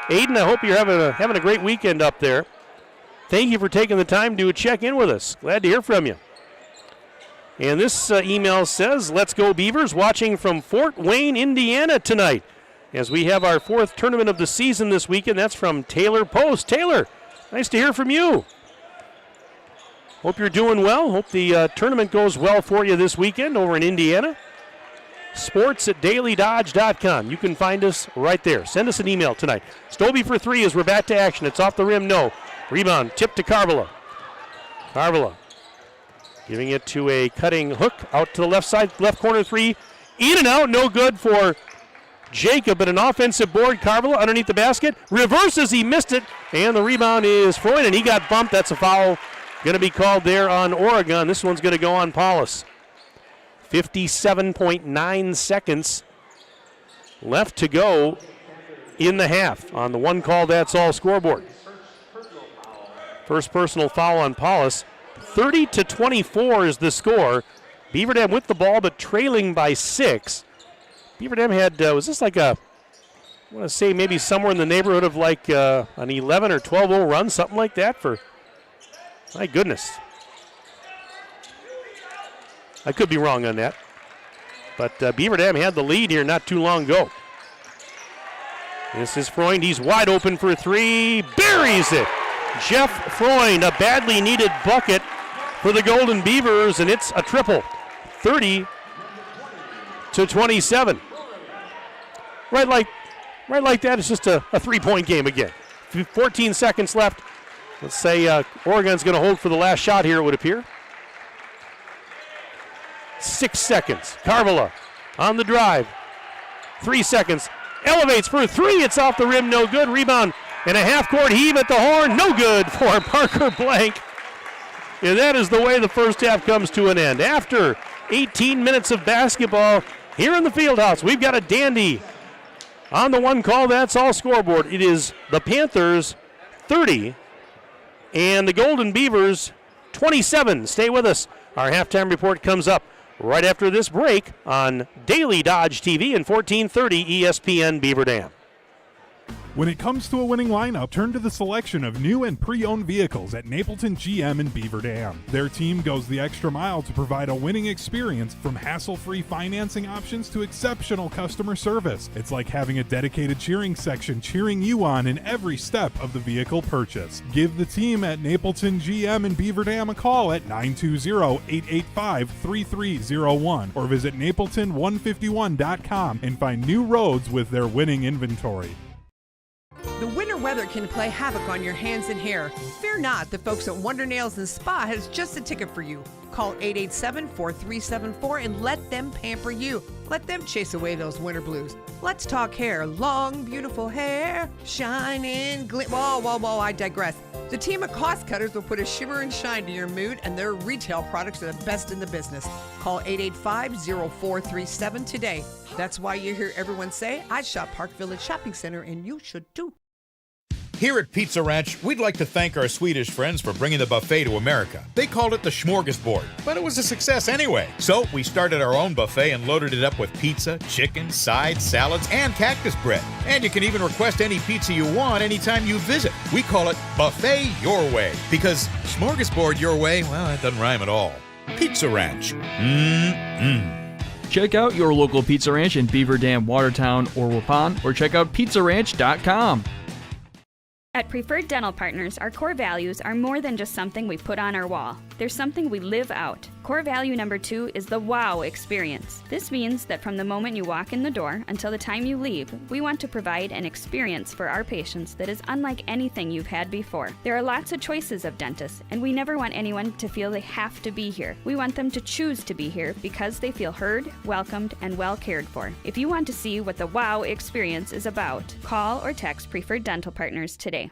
Speaker 1: Aiden, I hope you're having a great weekend up there. Thank you for taking the time to check in with us. Glad to hear from you. And this email says, let's go Beavers, watching from Fort Wayne, Indiana tonight, as we have our 4th tournament of the season this weekend. That's from Taylor Post. Taylor, nice to hear from you. Hope you're doing well. Hope the tournament goes well for you this weekend over in Indiana. Sports@dailydodge.com. You can find us right there. Send us an email tonight. Stobie for 3 as we're back to action. It's off the rim, no. Rebound, tip to Carvala. Carvala giving it to a cutting hook out to the left side, left corner 3. In and out, no good for Jacob, but an offensive board. Carvala underneath the basket. Reverses, he missed it, and the rebound is Freund, and he got bumped. That's a foul going to be called there on Oregon. This one's going to go on Paulus. 57.9 seconds left to go in the half on the one call, that's all scoreboard. First personal foul on Paulus. 30-24 is the score. Beaver Dam with the ball, but trailing by 6. Beaver Dam had, was this like I want to say maybe somewhere in the neighborhood of like an 11 or 12-0 run, something like that for, my goodness. I could be wrong on that. But Beaver Dam had the lead here not too long ago. This is Freund. He's wide open for 3. Buries it. Jeff Freund, a badly needed bucket for the Golden Beavers, and it's a triple. 30-27. Right like that, it's just a 3-point game again. 14 seconds left. Let's say Oregon's going to hold for the last shot here, it would appear. 6 seconds. Carvala on the drive. 3 seconds. Elevates for 3. It's off the rim. No good. Rebound and a half-court heave at the horn. No good for Parker Blank. And that is the way the first half comes to an end. After 18 minutes of basketball here in the Fieldhouse, we've got a dandy on the one call. That's all scoreboard. It is the Panthers 30 and the Golden Beavers 27. Stay with us. Our halftime report comes up right after this break on Daily Dodge TV and 1430 ESPN Beaver Dam.
Speaker 13: When it comes to a winning lineup, turn to the selection of new and pre-owned vehicles at Napleton GM in Beaver Dam. Their team goes the extra mile to provide a winning experience, from hassle-free financing options to exceptional customer service. It's like having a dedicated cheering section cheering you on in every step of the vehicle purchase. Give the team at Napleton GM in Beaver Dam a call at 920-885-3301 or visit napleton151.com and find new roads with their winning inventory.
Speaker 14: The winter weather can play havoc on your hands and hair. Fear not, the folks at Wonder Nails and Spa has just a ticket for you. Call 887-4374 and let them pamper you. Let them chase away those winter blues. Let's talk hair. Long, beautiful hair, shining, whoa, I digress. The team of cost cutters will put a shimmer and shine to your mood, and their retail products are the best in the business. Call 885-0437 today. That's why you hear everyone say, I shop Park Village Shopping Center, and you should too.
Speaker 15: Here at Pizza Ranch, we'd like to thank our Swedish friends for bringing the buffet to America. They called it the smorgasbord, but it was a success anyway. So we started our own buffet and loaded it up with pizza, chicken, sides, salads, and cactus bread. And you can even request any pizza you want anytime you visit. We call it Buffet Your Way, because smorgasbord your way, well, that doesn't rhyme at all. Pizza Ranch.
Speaker 4: Check out your local Pizza Ranch in Beaver Dam, Watertown, or Waupun, or check out pizzaranch.com.
Speaker 16: At Preferred Dental Partners, our core values are more than just something we put on our wall. They're something we live out. Core value number 2 is the wow experience. This means that from the moment you walk in the door until the time you leave, we want to provide an experience for our patients that is unlike anything you've had before. There are lots of choices of dentists, and we never want anyone to feel they have to be here. We want them to choose to be here because they feel heard, welcomed, and well cared for. If you want to see what the wow experience is about, call or text Preferred Dental Partners today.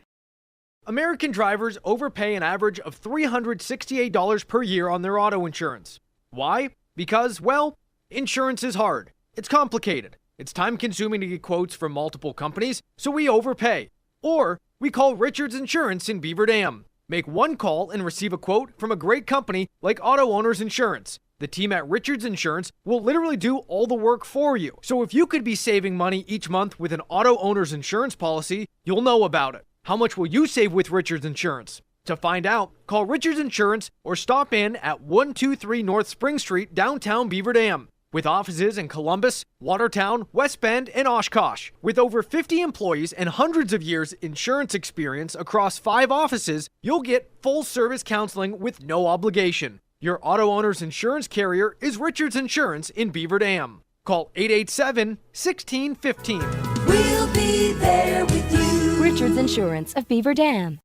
Speaker 6: American drivers overpay an average of $368 per year on their auto insurance. Why? Because, well, insurance is hard. It's complicated. It's time-consuming to get quotes from multiple companies, so we overpay. Or we call Richards Insurance in Beaver Dam. Make one call and receive a quote from a great company like Auto Owners Insurance. The team at Richards Insurance will literally do all the work for you. So if you could be saving money each month with an Auto Owners Insurance policy, you'll know about it. How much will you save with Richards Insurance? To find out, call Richards Insurance or stop in at 123 North Spring Street, downtown Beaver Dam. With offices in Columbus, Watertown, West Bend, and Oshkosh. With over 50 employees and hundreds of years insurance experience across 5 offices, you'll get full-service counseling with no obligation. Your auto owner's insurance carrier is Richards Insurance in Beaver Dam. Call 887-1615.
Speaker 12: We'll be there with you.
Speaker 17: Richards Insurance of Beaver Dam.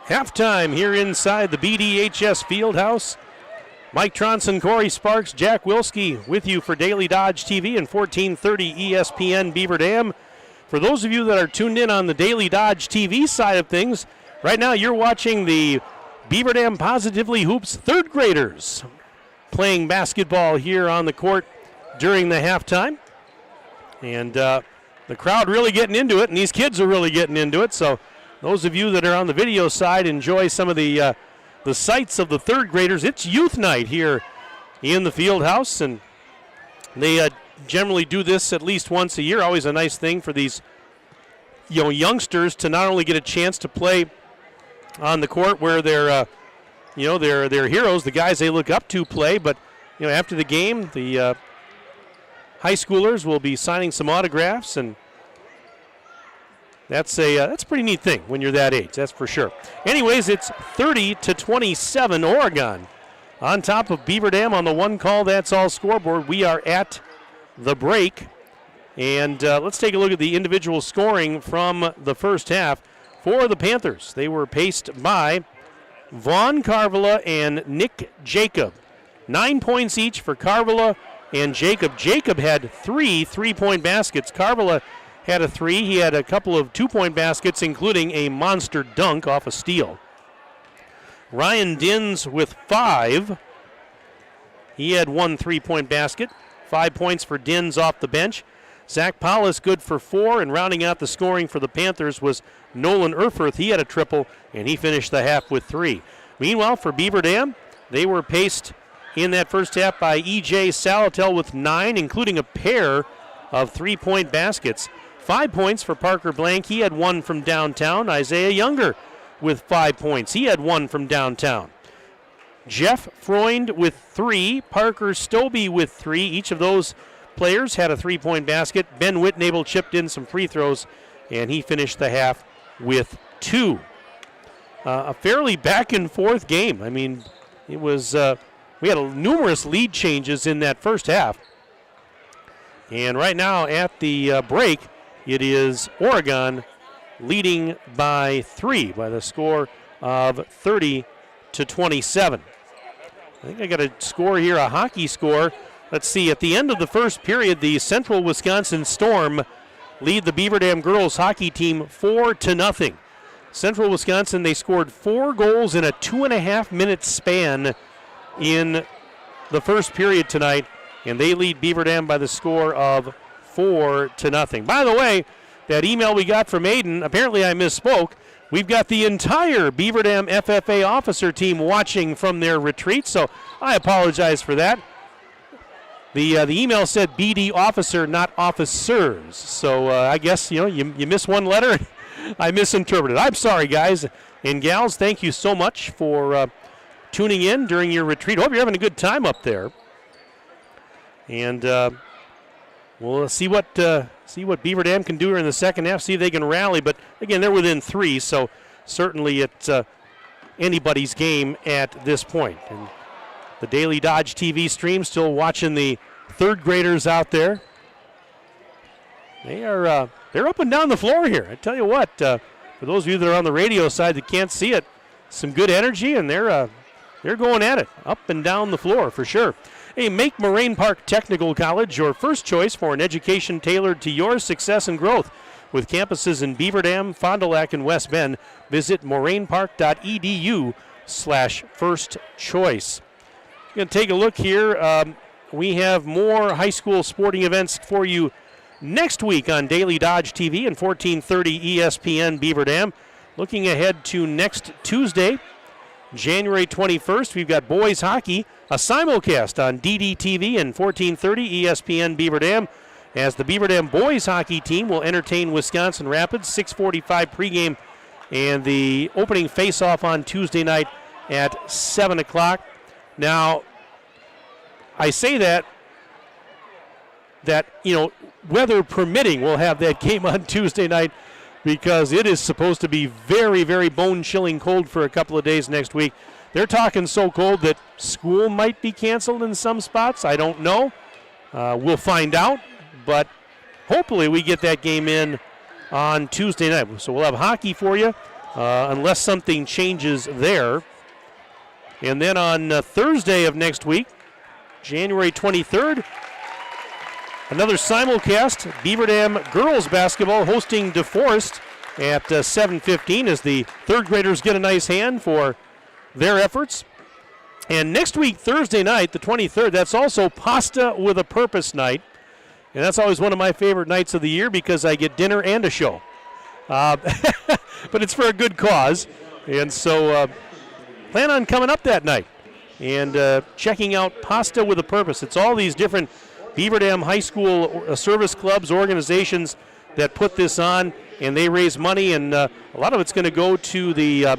Speaker 1: Halftime here inside the BDHS Fieldhouse. Mike Tronson, Corey Sparks, Jack Wilski with you for Daily Dodge TV and 1430 ESPN Beaver Dam. For those of you that are tuned in on the Daily Dodge TV side of things, right now you're watching the Beaver Dam Positively Hoops third graders playing basketball here on the court during the halftime. And the crowd really getting into it, and these kids are really getting into it. So those of you that are on the video side enjoy some of the sights of the third graders. It's youth night here in the field house, and they generally do this at least once a year. Always a nice thing for these youngsters to not only get a chance to play on the court where they're heroes, the guys they look up to play, but after the game, the high schoolers will be signing some autographs, and that's a pretty neat thing when you're that age, that's for sure. Anyways, it's 30-27 Oregon on top of Beaver Dam on the one call that's all scoreboard. We are at the break, and let's take a look at the individual scoring from the first half for the Panthers. They were paced by Vaughn Carvala and Nick Jacob. 9 points each for Carvala and Jacob. Jacob had 3 3-point baskets. Carvala had a 3. He had a couple of 2-point baskets, including a monster dunk off a steal. Ryan Dins with 5. He had 1 3-point basket. 5 points for Dins off the bench. Zach Paulus good for 4, and rounding out the scoring for the Panthers was Nolan Erfurth. He had a triple, and he finished the half with 3. Meanwhile, for Beaver Dam, they were paced in that first half by E.J. Salatel with 9, including a pair of 3-point baskets. 5 points for Parker Blank. He had 1 from downtown. Isaiah Younger with 5 points. He had 1 from downtown. Jeff Freund with 3. Parker Stobie with 3. Each of those players had a 3-point basket. Ben Whitnable chipped in some free throws, and he finished the half with 2. A fairly back-and-forth game. I mean, it was we had numerous lead changes in that first half. And right now at the break, it is Oregon leading by 3 by the score of 30-27. I think I got a score here, a hockey score. Let's see, at the end of the first period, the Central Wisconsin Storm lead the Beaver Dam girls hockey team 4-0. Central Wisconsin, they scored 4 goals in a 2.5-minute span in the first period tonight, and they lead Beaver Dam by the score of 4-0. By the way, that email we got from Aiden, apparently I misspoke. We've got the entire Beaver Dam FFA officer team watching from their retreat, so I apologize for that. The email said BD officer, not officers. So I guess, you miss one letter. I misinterpreted. I'm sorry, guys and gals. Thank you so much for tuning in during your retreat. Hope you're having a good time up there. And we'll see what Beaver Dam can do in the second half, see if they can rally. But, again, they're within 3, so certainly it's anybody's game at this point. And the Daily Dodge TV stream still watching the third graders out there. They're up and down the floor here. I tell you what, for those of you that are on the radio side that can't see it, some good energy, and they're going at it up and down the floor for sure. Hey, make Moraine Park Technical College your first choice for an education tailored to your success and growth. With campuses in Beaver Dam, Fond du Lac, and West Bend, visit morainepark.edu/first choice. Going to take a look here. We have more high school sporting events for you next week on Daily Dodge TV and 1430 ESPN Beaver Dam. Looking ahead to next Tuesday, January 21st, we've got boys hockey, a simulcast on DDTV and 1430 ESPN Beaver Dam. as the Beaver Dam boys hockey team will entertain Wisconsin Rapids, 6:45 pregame, and the opening face-off on Tuesday night at 7 o'clock. Now, I say that, weather permitting, we'll have that game on Tuesday night because it is supposed to be very, very bone-chilling cold for a couple of days next week. They're talking so cold that school might be canceled in some spots. I don't know. We'll find out, but hopefully we get that game in on Tuesday night. So we'll have hockey for you unless something changes there. And then on Thursday of next week, January 23rd, another simulcast, Beaver Dam girls basketball hosting DeForest at 7:15 as the third graders get a nice hand for their efforts. And next week, Thursday night, the 23rd, that's also Pasta with a Purpose night. And that's always one of my favorite nights of the year because I get dinner and a show. But it's for a good cause. And so plan on coming up that night and checking out Pasta with a Purpose. It's all these different Beaver Dam High School service clubs, organizations that put this on, and they raise money, and a lot of it's going to go to the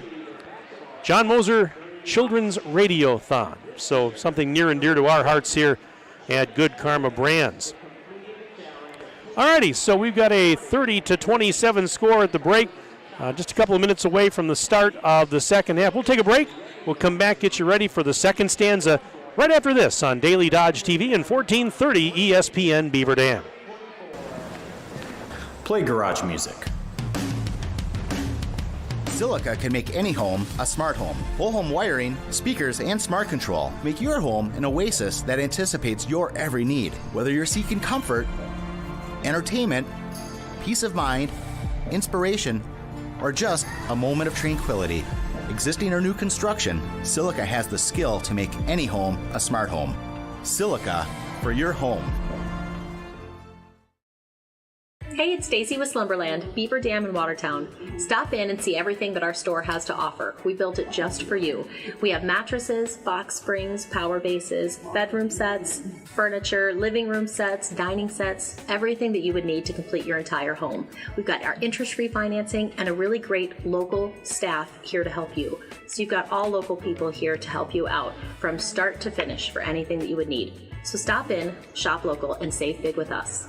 Speaker 1: John Moser Children's Radiothon. So something near and dear to our hearts here at Good Karma Brands. Alrighty, so we've got a 30-27 score at the break. Just a couple of minutes away from the start of the second half. We'll take a break. We'll come back, get you ready for the second stanza right after this on Daily Dodge TV and 1430 ESPN Beaver Dam.
Speaker 18: Play garage music. Silica can make any home a smart home. Whole home wiring, speakers, and smart control make your home an oasis that anticipates your every need. Whether you're seeking comfort, entertainment, peace of mind, inspiration, or just a moment of tranquility. Existing or new construction, Silica has the skill to make any home a smart home. Silica for your home.
Speaker 19: Hey, it's Stacy with Slumberland, Beaver Dam in Watertown. Stop in and see everything that our store has to offer. We built it just for you. We have mattresses, box springs, power bases, bedroom sets, furniture, living room sets, dining sets, everything that you would need to complete your entire home. We've got our interest-free financing and a really great local staff here to help you. So you've got all local people here to help you out from start to finish for anything that you would need. So stop in, shop local, and save big with us.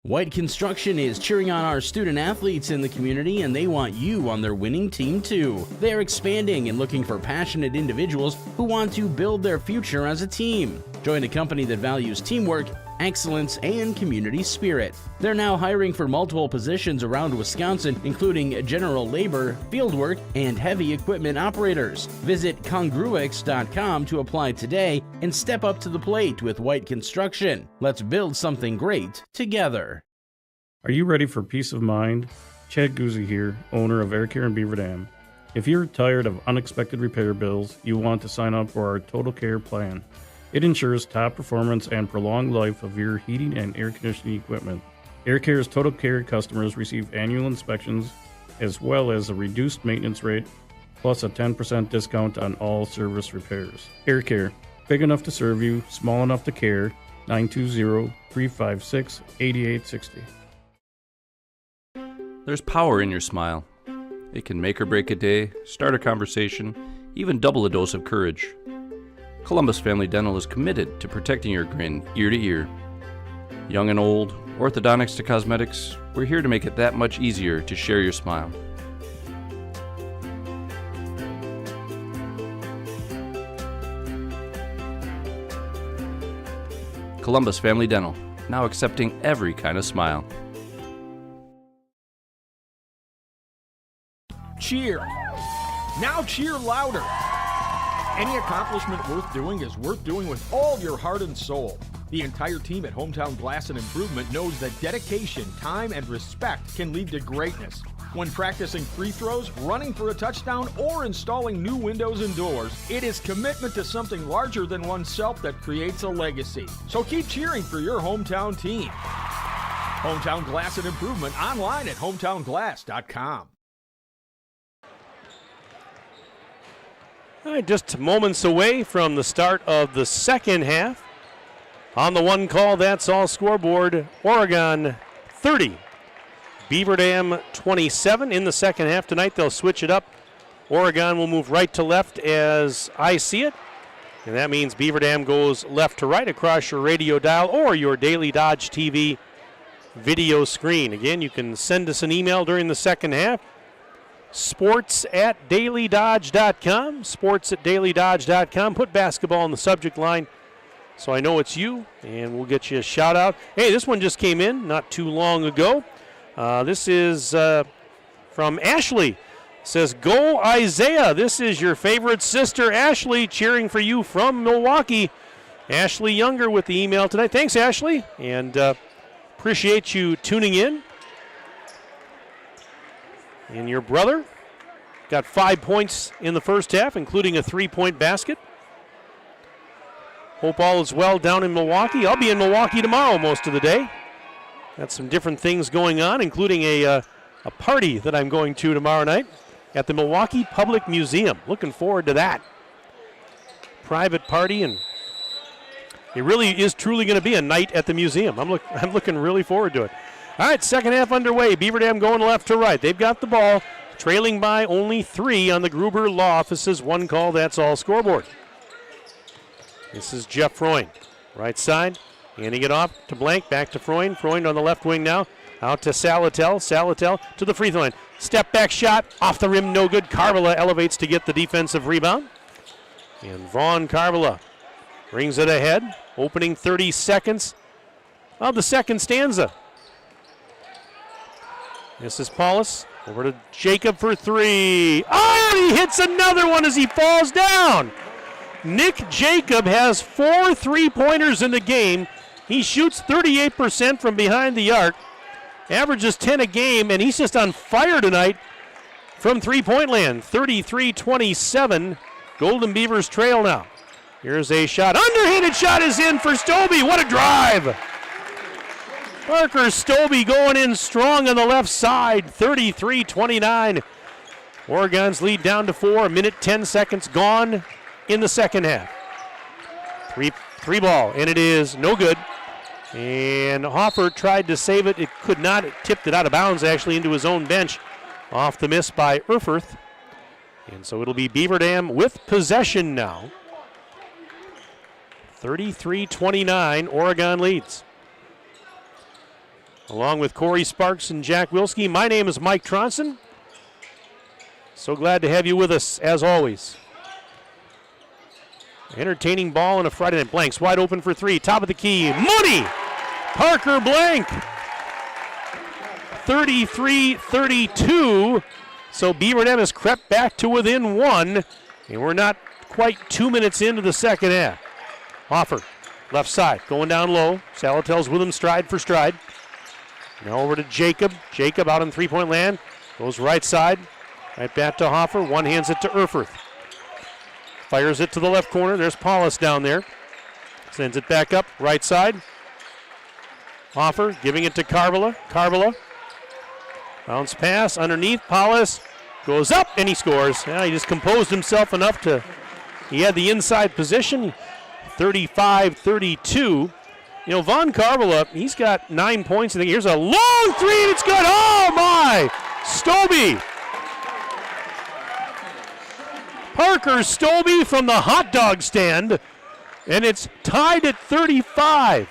Speaker 20: White Construction is cheering on our student athletes in the community, and they want you on their winning team too. They're expanding and looking for passionate individuals who want to build their future as a team. Join a company that values teamwork, excellence, and community spirit. They're now hiring for multiple positions around Wisconsin, including general labor, fieldwork, and heavy equipment operators. Visit congruix.com to apply today and step up to the plate with White Construction. Let's build something great together.
Speaker 2: Are you ready for peace of mind? Chad Guzzi here, owner of Air Care in Beaver Dam. If you're tired of unexpected repair bills, you want to sign up for our Total Care plan. It ensures top performance and prolonged life of your heating and air conditioning equipment. Air Care's Total Care customers receive annual inspections as well as a reduced maintenance rate plus a 10% discount on all service repairs. Air Care, big enough to serve you, small enough to care. 920-356-8860.
Speaker 3: There's power in your smile. It can make or break a day, start a conversation, even double a dose of courage. Columbus Family Dental is committed to protecting your grin ear to ear. Young and old, orthodontics to cosmetics, we're here to make it that much easier to share your smile. Columbus Family Dental, now accepting every kind of smile.
Speaker 6: Cheer. Now cheer louder. Any accomplishment worth doing is worth doing with all your heart and soul. The entire team at Hometown Glass and Improvement knows that dedication, time, and respect can lead to greatness. When practicing free throws, running for a touchdown, or installing new windows and doors, it is commitment to something larger than oneself that creates a legacy. So keep cheering for your hometown team. Hometown Glass and Improvement online at hometownglass.com.
Speaker 1: All right, just moments away from the start of the second half On the one call, that's all scoreboard. Oregon 30, Beaver Dam 27 in the second half tonight. They'll switch it up. Oregon will move right to left as I see it. And that means Beaver Dam goes left to right across your radio dial or your Daily Dodge TV video screen. Again, you can send us an email during the second half. sports@dailydodge.com. sports@dailydodge.com. Put basketball in the subject line so I know it's you, and we'll get you a shout out. Hey, this one just came in not too long ago. This is from Ashley. Says, go Isaiah. This is your favorite sister, Ashley, cheering for you from Milwaukee. Ashley Younger with the email tonight. Thanks, Ashley, and appreciate you tuning in. And your brother got 5 points in the first half, including a 3-point basket. Hope all is well down in Milwaukee. I'll be in Milwaukee tomorrow most of the day. Got some different things going on, including a party that I'm going to tomorrow night at the Milwaukee Public Museum. Looking forward to that. Private party, and it really is truly going to be a night at the museum. I'm looking really forward to it. All right, second half underway. Beaver Dam going left to right. They've got the ball, trailing by only 3 on the Gruber Law Office's one call, that's all scoreboard. This is Jeff Freund, right side, handing it off to Blank, back to Freund. Freund on the left wing now, out to Salatel. Salatel to the free throw line. Step back shot, off the rim, no good. Carvala elevates to get the defensive rebound. And Vaughn Carvala brings it ahead, opening 30 seconds of the second stanza. This is Paulus, over to Jacob for 3. Oh, he hits another one as he falls down. Nick Jacob has 4 3-pointers in the game. He shoots 38% from behind the arc, averages 10 a game, and he's just on fire tonight from three-point land. 33-27, Golden Beavers trail now. Here's a shot. Underhanded shot is in for Stobie. What a drive. Parker Stobie going in strong on the left side. 33-29. Oregon's lead down to 4. A minute, 10 seconds gone in the second half. Three ball, and it is no good. And Hoffer tried to save it. It could not. It tipped it out of bounds, actually, into his own bench. Off the miss by Erfurth. And so it'll be Beaver Dam with possession now. 33-29, Oregon leads. Along with Corey Sparks and Jack Wilski, my name is Mike Tronson. So glad to have you with us, as always. Entertaining ball on a Friday night. Blank's wide open for 3. Top of the key. Money! Parker Blank. 33-32. So Beaver Dam has crept back to within 1. And we're not quite 2 minutes into the second half. Hoffer, left side, going down low. Salatel's with him stride for stride. Now over to Jacob. Jacob out on three-point land. Goes right side. Right back to Hoffer. One hands it to Erfurth. Fires it to the left corner. There's Paulus down there. Sends it back up, right side. Hoffer giving it to Carvala. Carvala. Bounce pass underneath. Paulus goes up and he scores. Yeah, he just composed himself enough to. He had the inside position. 35-32. You know, Vaughn Carvala, he's got 9 points. I think here's a long 3 and it's good. Oh my! Stobie. Parker Stobie from the hot dog stand, and it's tied at 35.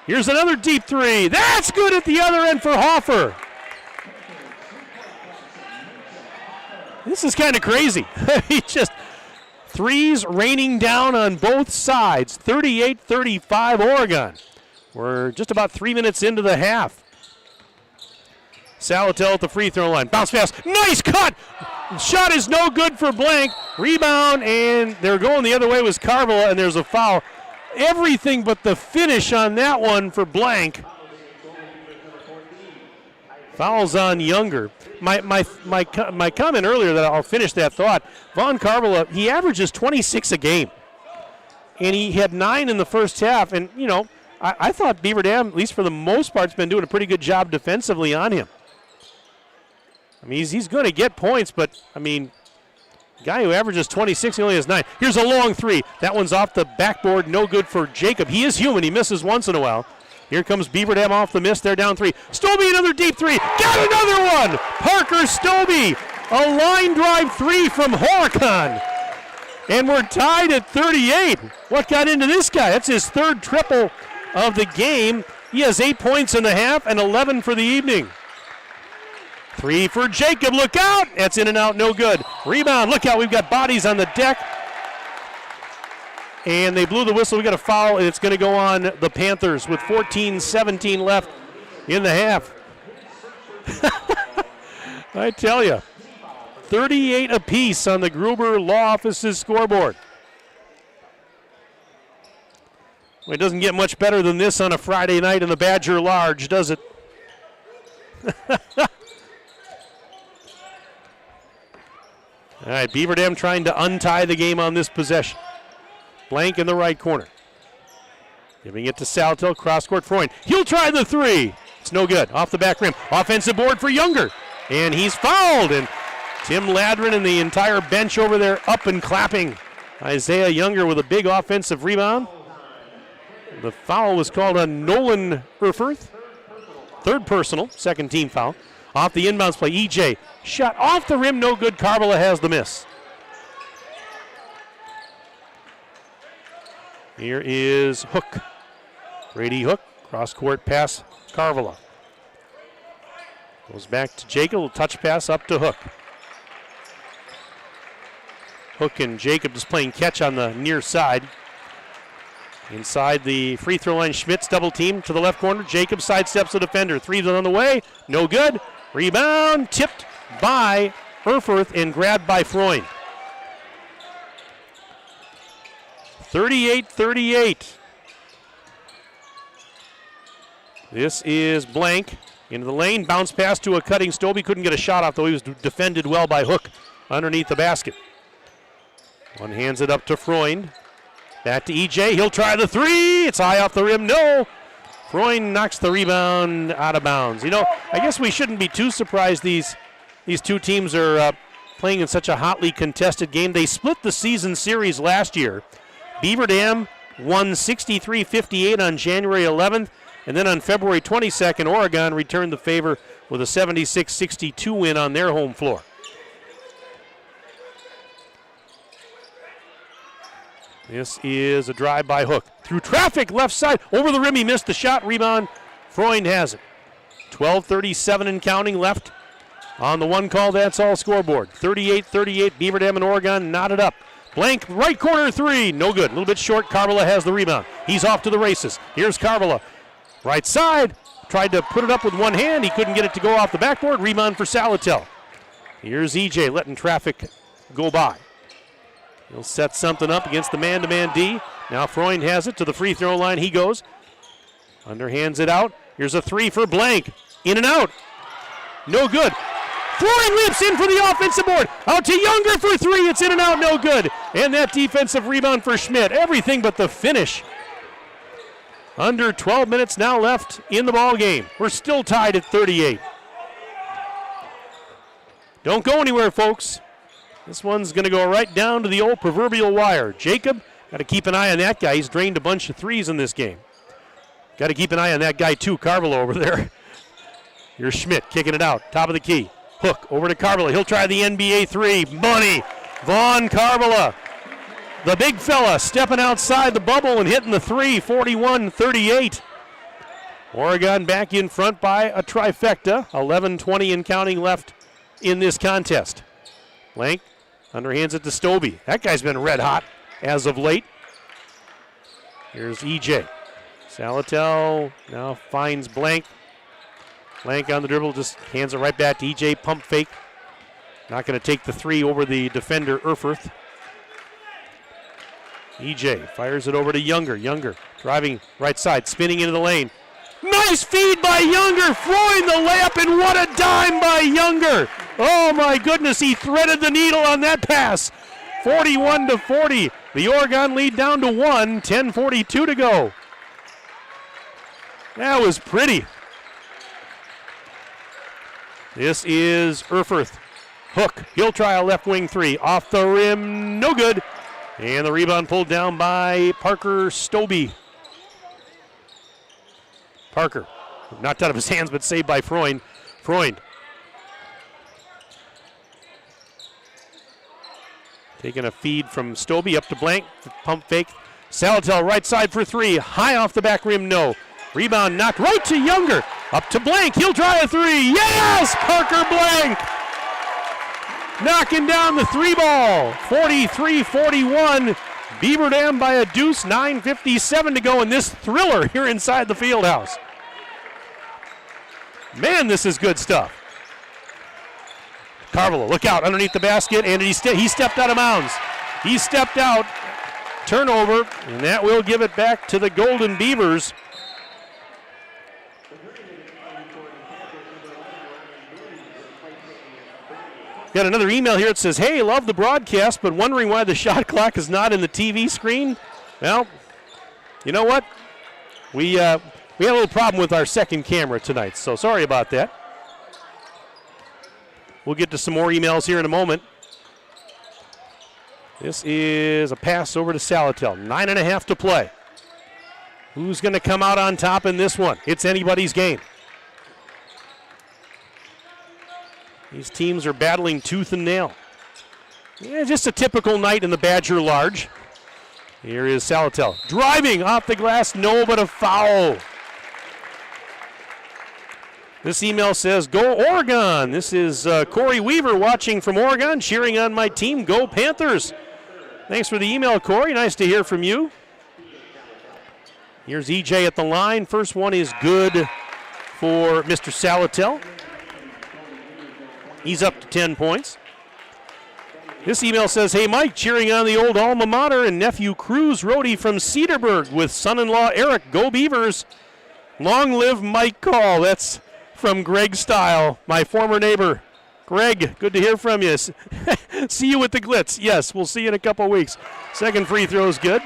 Speaker 1: Here's another deep 3. That's good at the other end for Hoffer. This is kind of crazy. He just threes raining down on both sides. 38-35 Oregon. We're just about 3 minutes into the half. Salatel at the free throw line. Bounce pass. Nice cut. Shot is no good for Blank. Rebound, and they're going the other way was Carvala, and there's a foul. Everything but the finish on that one for Blank. Fouls on Younger. My comment earlier that I'll finish that thought. Vaughn Carvala, he averages 26 a game. And he had 9 in the first half. And, you know, I thought Beaver Dam, at least for the most part, has been doing a pretty good job defensively on him. I mean, he's going to get points, but, I mean, Guy who averages 26, he only has 9. Here's a long three. That one's off the backboard, no good for Jacob. He is human, he misses once in a while. Here comes Beaver Dam off the miss, they're down 3. Stobie, another deep 3. Got another one! Parker Stobie, a line drive 3 from Horicon. And we're tied at 38. What got into this guy? That's his third triple of the game. He has 8 points in the half and 11 for the evening. 3 for Jacob, look out! That's in and out, no good. Rebound, look out, we've got bodies on the deck. And they blew the whistle, we got a foul, and it's gonna go on the Panthers with 14-17 left in the half. I tell you, 38 apiece on the Gruber Law Office's scoreboard. Well, it doesn't get much better than this on a Friday night in the Badger Large, does it? All right, Beaver Dam trying to untie the game on this possession. Blank in the right corner. Giving it to Saltel, cross-court Freund. He'll try the 3. It's no good, off the back rim. Offensive board for Younger, and he's fouled. And Tim Ladrin and the entire bench over there up and clapping. Isaiah Younger with a big offensive rebound. The foul was called on Nolan Erfurth. Third personal, second team foul. Off the inbounds play, EJ. Shot off the rim, no good. Carvela has the miss. Here is Hook. Brady Hook, cross-court pass, Carvela. Goes back to Jacob, touch pass up to Hook. Hook and Jacob just playing catch on the near side. Inside the free throw line, Schmitz double team to the left corner. Jacob sidesteps the defender. 3's on the way, no good. Rebound tipped by Erfurth and grabbed by Freund. 38-38. This is Blank into the lane. Bounce pass to a cutting Stobie. Couldn't get a shot off, though he was defended well by Hook underneath the basket. One hands it up to Freund. Back to EJ. He'll try the 3. It's high off the rim. No. Freund knocks the rebound out of bounds. You know, I guess we shouldn't be too surprised these two teams are playing in such a hotly contested game. They split the season series last year. Beaver Dam won 63-58 on January 11th, and then on February 22nd, Oregon returned the favor with a 76-62 win on their home floor. This is a drive by Hook. Through traffic, left side, over the rim, he missed the shot, rebound. Freund has it. 12:37 and counting left on the one call, that's all scoreboard. 38-38, Beaver Dam and Oregon knotted up. Blank, right corner 3, no good. A little bit short, Carvela has the rebound. He's off to the races. Here's Carvela. Right side, tried to put it up with one hand. He couldn't get it to go off the backboard. Rebound for Salatel. Here's EJ letting traffic go by. He'll set something up against the man-to-man D. Now Freund has it to the free throw line. He goes. Underhands it out. Here's a 3 for Blank. In and out. No good. Freund leaps in for the offensive board. Out to Younger for 3. It's in and out, no good. And that defensive rebound for Schmidt. Everything but the finish. Under 12 minutes now left in the ball game. We're still tied at 38. Don't go anywhere, folks. This one's going to go right down to the old proverbial wire. Jacob, got to keep an eye on that guy. He's drained a bunch of 3s in this game. Got to keep an eye on that guy too, Carvela over there. Here's Schmidt kicking it out, top of the key. Hook over to Carvela. He'll try the NBA 3. Money. Vaughn Carvela. The big fella stepping outside the bubble and hitting the 3, 41-38. Oregon back in front by a trifecta. 11:20 and counting left in this contest. Blank underhands it to Stobie. That guy's been red hot as of late. Here's EJ. Salatel now finds Blank. Blank on the dribble, just hands it right back to EJ. Pump fake. Not going to take the 3 over the defender, Erfurth. EJ fires it over to Younger. Younger driving right side, spinning into the lane. Nice feed by Younger. Freund the layup, and what a dime by Younger. Oh my goodness, he threaded the needle on that pass. 41-40. The Oregon lead down to 1. 10:42 to go. That was pretty. This is Erfurth. Hook, he'll try a left wing three. Off the rim, no good. And the rebound pulled down by Parker Stobie. Parker, knocked out of his hands, but saved by Freund. Taking a feed from Stobie up to Blank. Pump fake. Salatel right side for three. High off the back rim, no. Rebound knocked right to Younger. Up to Blank. He'll try a three. Yes! Parker Blank! Knocking down the three ball. 43-41. Beaver Dam by a deuce. 9:57 to go in this thriller here inside the field house. Man, this is good stuff. Carvalho, look out underneath the basket, and he stepped out of bounds. He stepped out. Turnover, and that will give it back to the Golden Beavers. Got another email here that says, hey, love the broadcast, but wondering why the shot clock is not in the TV screen. Well, you know what? We had a little problem with our second camera tonight, so sorry about that. We'll get to some more emails here in a moment. This is a pass over to Salatel. 9.5 to play. Who's going to come out on top in this one? It's anybody's game. These teams are battling tooth and nail. Yeah, just a typical night in the Badger Large. Here is Salatel. Driving off the glass, no, but a foul. This email says, go Oregon. This is Corey Weaver watching from Oregon, cheering on my team. Go Panthers. Thanks for the email, Corey. Nice to hear from you. Here's EJ at the line. First one is good for Mr. Salatel. He's up to 10 points. This email says, hey, Mike, cheering on the old alma mater and nephew Cruz Rohde from Cedarburg with son-in-law Eric. Go Beavers. Long live Mike Call. That's from Greg Style, my former neighbor. Greg, good to hear from you. See you with the Glitz. Yes, we'll see you in a couple weeks. Second free throw is good.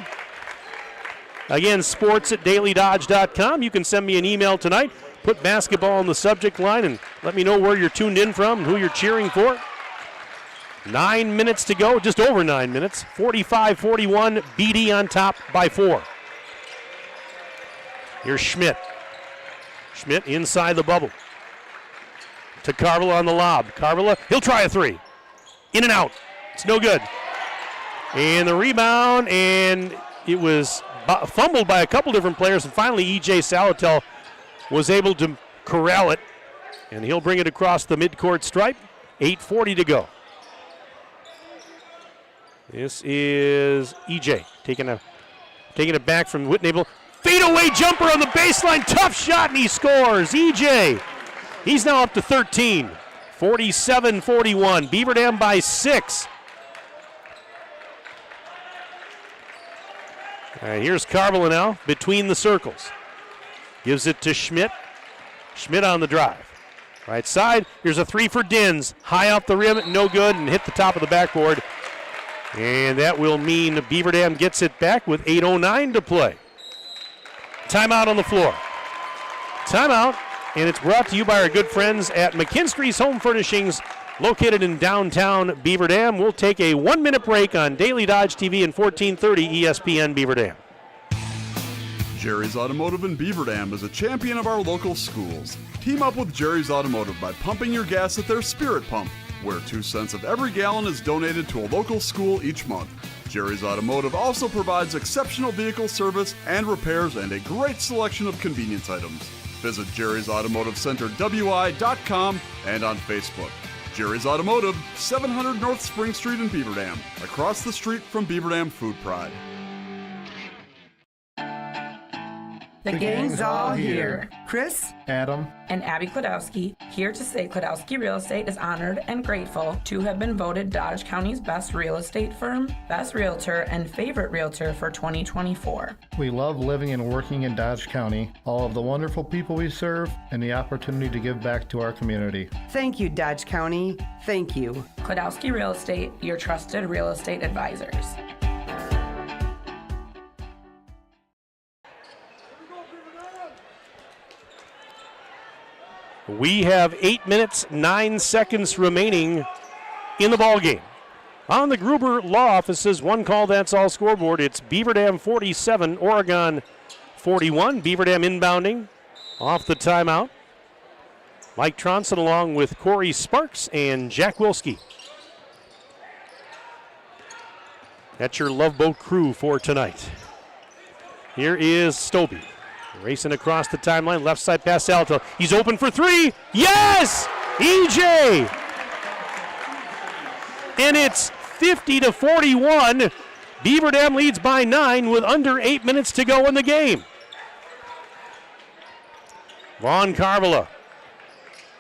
Speaker 1: Again, sports@dailydodge.com. You can send me an email tonight. Put basketball in the subject line and let me know where you're tuned in from and who you're cheering for. 9 minutes to go, just over 9 minutes. 45-41, BD on top by 4. Here's Schmidt. Schmidt inside the bubble. To Carvalho on the lob. Carvalho, he'll try a three. In and out. It's no good. And the rebound, and it was fumbled by a couple different players, and finally E.J. Salatel was able to corral it, and he'll bring it across the midcourt stripe. 8:40 to go. This is E.J. taking it back from Whitney. Fadeaway jumper on the baseline. Tough shot, and he scores. E.J. He's now up to 13. 47-41. Beaver Dam by 6. All right, here's Carvalho now between the circles. Gives it to Schmidt. Schmidt on the drive. Right side. Here's a three for Dins. High off the rim, no good, and hit the top of the backboard. And that will mean Beaver Dam gets it back with 8:09 to play. Timeout on the floor. Timeout, and it's brought to you by our good friends at McKinstry's Home Furnishings, located in downtown Beaver Dam. We'll take a 1-minute break on Daily Dodge TV and 1430 ESPN Beaver Dam.
Speaker 10: Jerry's Automotive in Beaver Dam is a champion of our local schools. Team up with Jerry's Automotive by pumping your gas at their Spirit Pump, where 2 cents of every gallon is donated to a local school each month. Jerry's Automotive also provides exceptional vehicle service and repairs and a great selection of convenience items. Visit Jerry's Automotive Center WI.com and on Facebook. Jerry's Automotive, 700 North Spring Street in Beaver Dam, across the street from Beaver Dam Food Pride.
Speaker 7: The gang's all here.
Speaker 9: Chris,
Speaker 8: Adam,
Speaker 7: and Abby Klodowski, here to say Klodowski Real Estate is honored and grateful to have been voted Dodge County's best real estate firm, best realtor, and favorite realtor for 2024.
Speaker 8: We love living and working in Dodge County, all of the wonderful people we serve, and the opportunity to give back to our community.
Speaker 9: thank you, Dodge County. Thank you.
Speaker 7: Klodowski Real Estate, your trusted real estate advisors.
Speaker 1: We have 8 minutes, 9 seconds remaining in the ball game. On the Gruber Law Offices one call, that's all scoreboard. It's Beaver Dam 47, Oregon 41. Beaver Dam inbounding off the timeout. Mike Tronson along with Corey Sparks and Jack Wilski. That's your Love Boat crew for tonight. Here is Stobie racing across the timeline. Left side pass to Alto. He's open for three. Yes! EJ! And it's 50-41. Beaver Dam leads by 9 with under 8 minutes to go in the game. Vaughn Carvala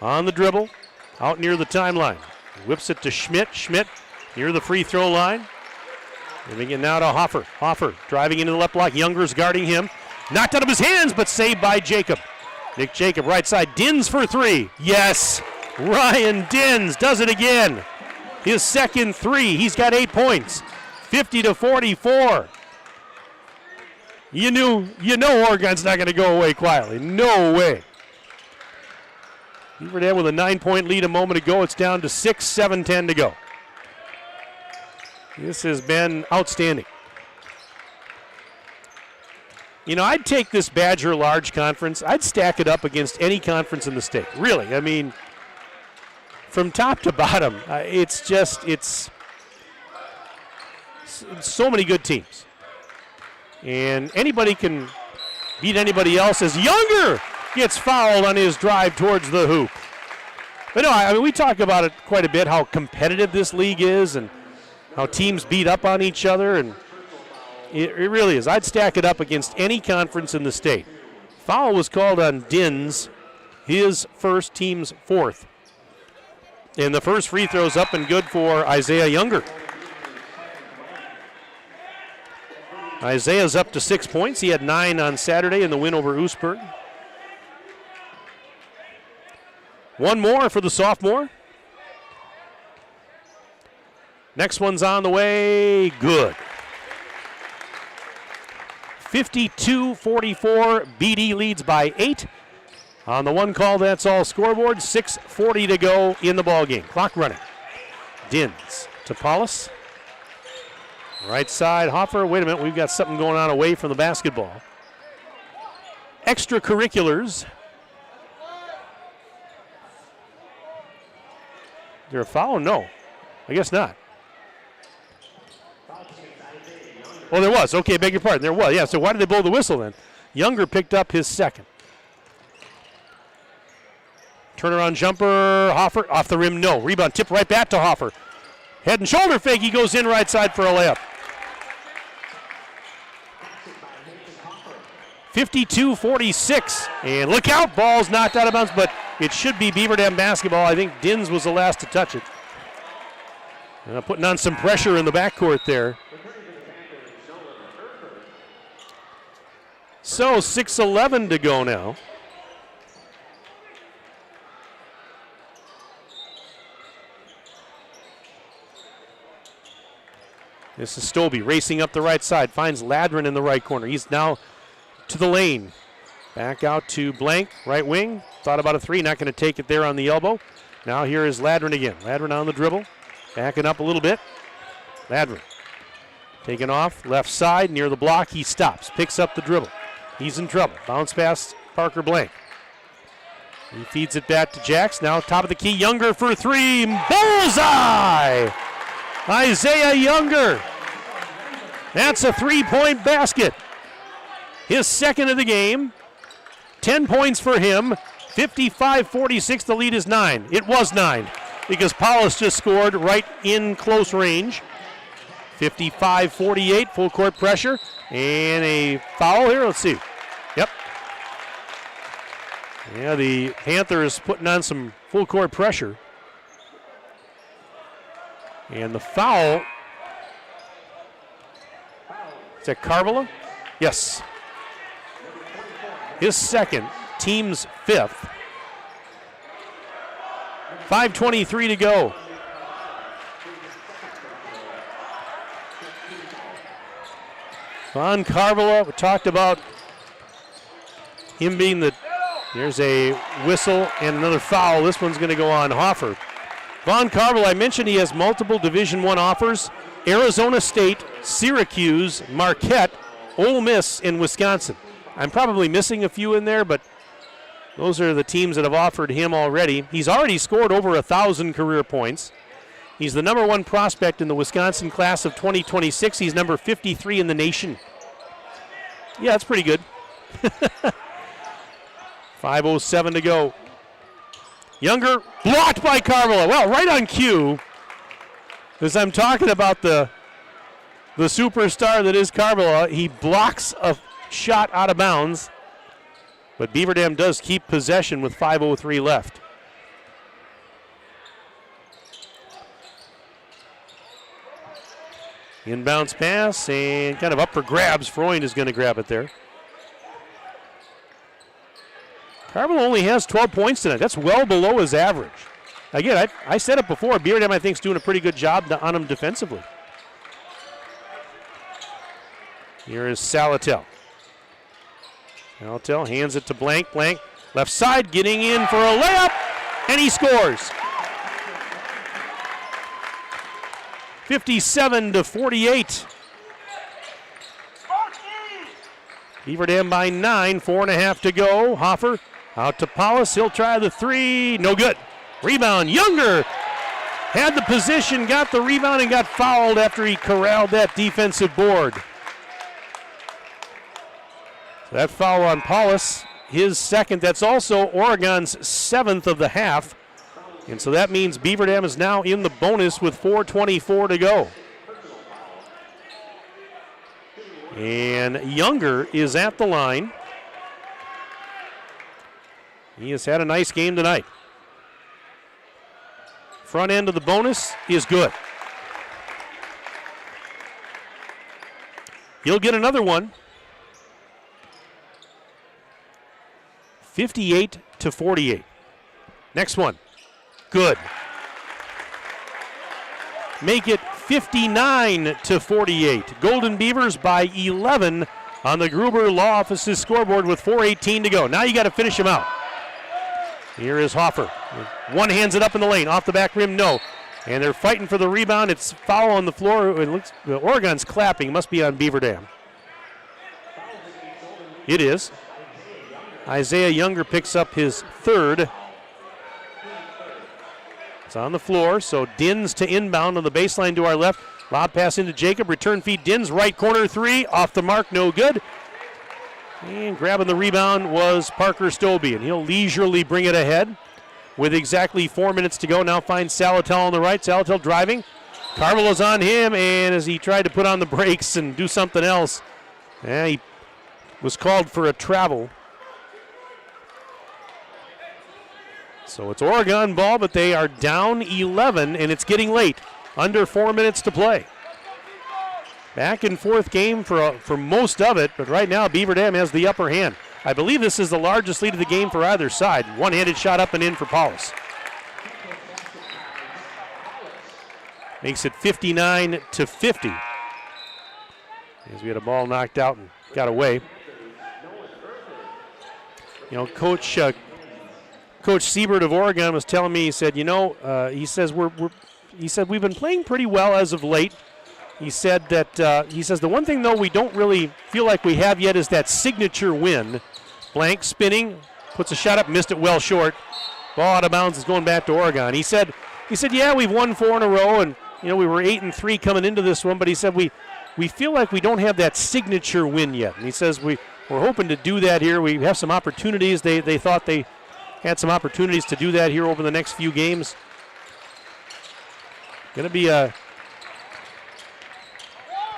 Speaker 1: on the dribble, out near the timeline. Whips it to Schmidt. Schmidt near the free throw line. Moving it now to Hoffer. Hoffer driving into the left block. Younger's guarding him. Knocked out of his hands, but saved by Jacob. Nick Jacob, right side. Dins for three. Yes! Ryan Dins does it again. His second three. He's got 8 points. 50-44. You know Oregon's not going to go away quietly. No way. Beaver Dam with a 9-point lead a moment ago. It's down to 6, 7-10 to go. This has been outstanding. You know, I'd take this Badger Large Conference. I'd stack it up against any conference in the state. Really, I mean, from top to bottom, it's so many good teams. And anybody can beat anybody else as Younger gets fouled on his drive towards the hoop. But no, I mean, we talk about it quite a bit, how competitive this league is and how teams beat up on each other, and it really is. I'd stack it up against any conference in the state. Foul was called on Dins, his first, team's fourth. And the first free throw's up and good for Isaiah Younger. Isaiah's up to 6 points. He had 9 on Saturday in the win over Oostburg. One more for the sophomore. Next one's on the way. Good. 52-44. BD leads by 8. On the one call, that's all scoreboard. 6:40 to go in the ball game. Clock running. Dins to Paulus. Right side, Hoffer. Wait a minute, we've got something going on away from the basketball. Extracurriculars. Is there a foul? No, I guess not. Oh, there was. Okay, beg your pardon. There was. Yeah, so why did they blow the whistle then? Younger picked up his second. Turnaround jumper. Hoffer off the rim. No. Rebound. Tip right back to Hoffer. Head and shoulder fake. He goes in right side for a layup. 52-46. And look out. Ball's knocked out of bounds, but it should be Beaver Dam basketball. I think Dins was the last to touch it. Putting on some pressure in the backcourt there. So 6:11 to go now. This is Stobie racing up the right side, finds Ladrin in the right corner. He's now to the lane. Back out to Blank, right wing. Thought about a three, not going to take it there on the elbow. Now here is Ladrin again. Ladrin on the dribble, backing up a little bit. Ladrin taking off, left side, near the block. He stops, picks up the dribble. He's in trouble. Bounce pass, Parker Blank. He feeds it back to Jax. Now top of the key, Younger for three. Bullseye! Isaiah Younger. That's a three-point basket. His second of the game. 10 points for him. 55-46, the lead is 9. It was 9 because Paulus just scored right in close range. 55-48, full court pressure. And a foul here, let's see. Yep. Yeah, the Panthers putting on some full court pressure. And the foul, is that Carvala? Yes. His second, team's fifth. 5:23 to go. Von Carvala, we talked about him being the, there's a whistle and another foul. This one's going to go on Hoffer. Vaughn Carville, I mentioned he has multiple Division I offers. Arizona State, Syracuse, Marquette, Ole Miss, and Wisconsin. I'm probably missing a few in there, but those are the teams that have offered him already. He's already scored over 1,000 career points. He's the number 1 prospect in the Wisconsin class of 2026. He's number 53 in the nation. Yeah, that's pretty good. 5:07 to go. Younger, blocked by Carvilla. Well, right on cue. As I'm talking about the superstar that is Carvilla, he blocks a shot out of bounds. But Beaver Dam does keep possession with 5:03 left. Inbounds pass and kind of up for grabs. Freund is going to grab it there. Carville only has 12 points tonight. That's well below his average. Again, I said it before. Beaver Dam, I think, is doing a pretty good job on him defensively. Here is Salatel. Salatel hands it to Blank. Blank, left side, getting in for a layup, and he scores. 57-48. Beaver Dam by 9, 4.5 to go. Hoffer out to Paulus. He'll try the 3. No good. Rebound. Younger had the position, got the rebound, and got fouled after he corralled that defensive board. So that foul on Paulus, his second. That's also Oregon's 7th of the half. And so that means Beaver Dam is now in the bonus with 4:24 to go. And Younger is at the line. He has had a nice game tonight. Front end of the bonus is good. He'll get another one. 58-48. Next one. Good. Make it 59-48. Golden Beavers by 11 on the Gruber Law Office's scoreboard with 4:18 to go. Now you got to finish him out. Here is Hoffer. One hands it up in the lane. Off the back rim, no. And they're fighting for the rebound. It's foul on the floor. It looks, Oregon's clapping. It must be on Beaver Dam. It is. Isaiah Younger picks up his 3rd. It's on the floor, so Dins to inbound on the baseline to our left. Lob pass into Jacob. Return feed Dins. Right corner 3. Off the mark, no good. And grabbing the rebound was Parker Stobie, and he'll leisurely bring it ahead with exactly 4 minutes to go. Now finds Salatel on the right. Salatel driving. Carvalho's on him, and as he tried to put on the brakes and do something else, he was called for a travel. So it's Oregon ball, but they are down 11, and it's getting late. Under 4 minutes to play. Back and forth game for most of it, but right now Beaver Dam has the upper hand. I believe this is the largest lead of the game for either side. One-handed shot up and in for Paulus. Makes it 59-50. As we had a ball knocked out and got away. You know, Coach Siebert of Oregon was telling me, he said, he says we've been playing pretty well as of late. He said that he says the one thing though we don't really feel like we have yet is that signature win. Blank spinning, puts a shot up, missed it well short. Ball out of bounds is going back to Oregon. He said yeah, we've won 4 in a row, and we were 8-3 coming into this one, but he said we feel like we don't have that signature win yet. And he says we're hoping to do that here. We have some opportunities. They thought they had some opportunities to do that here over the next few games. Going to be a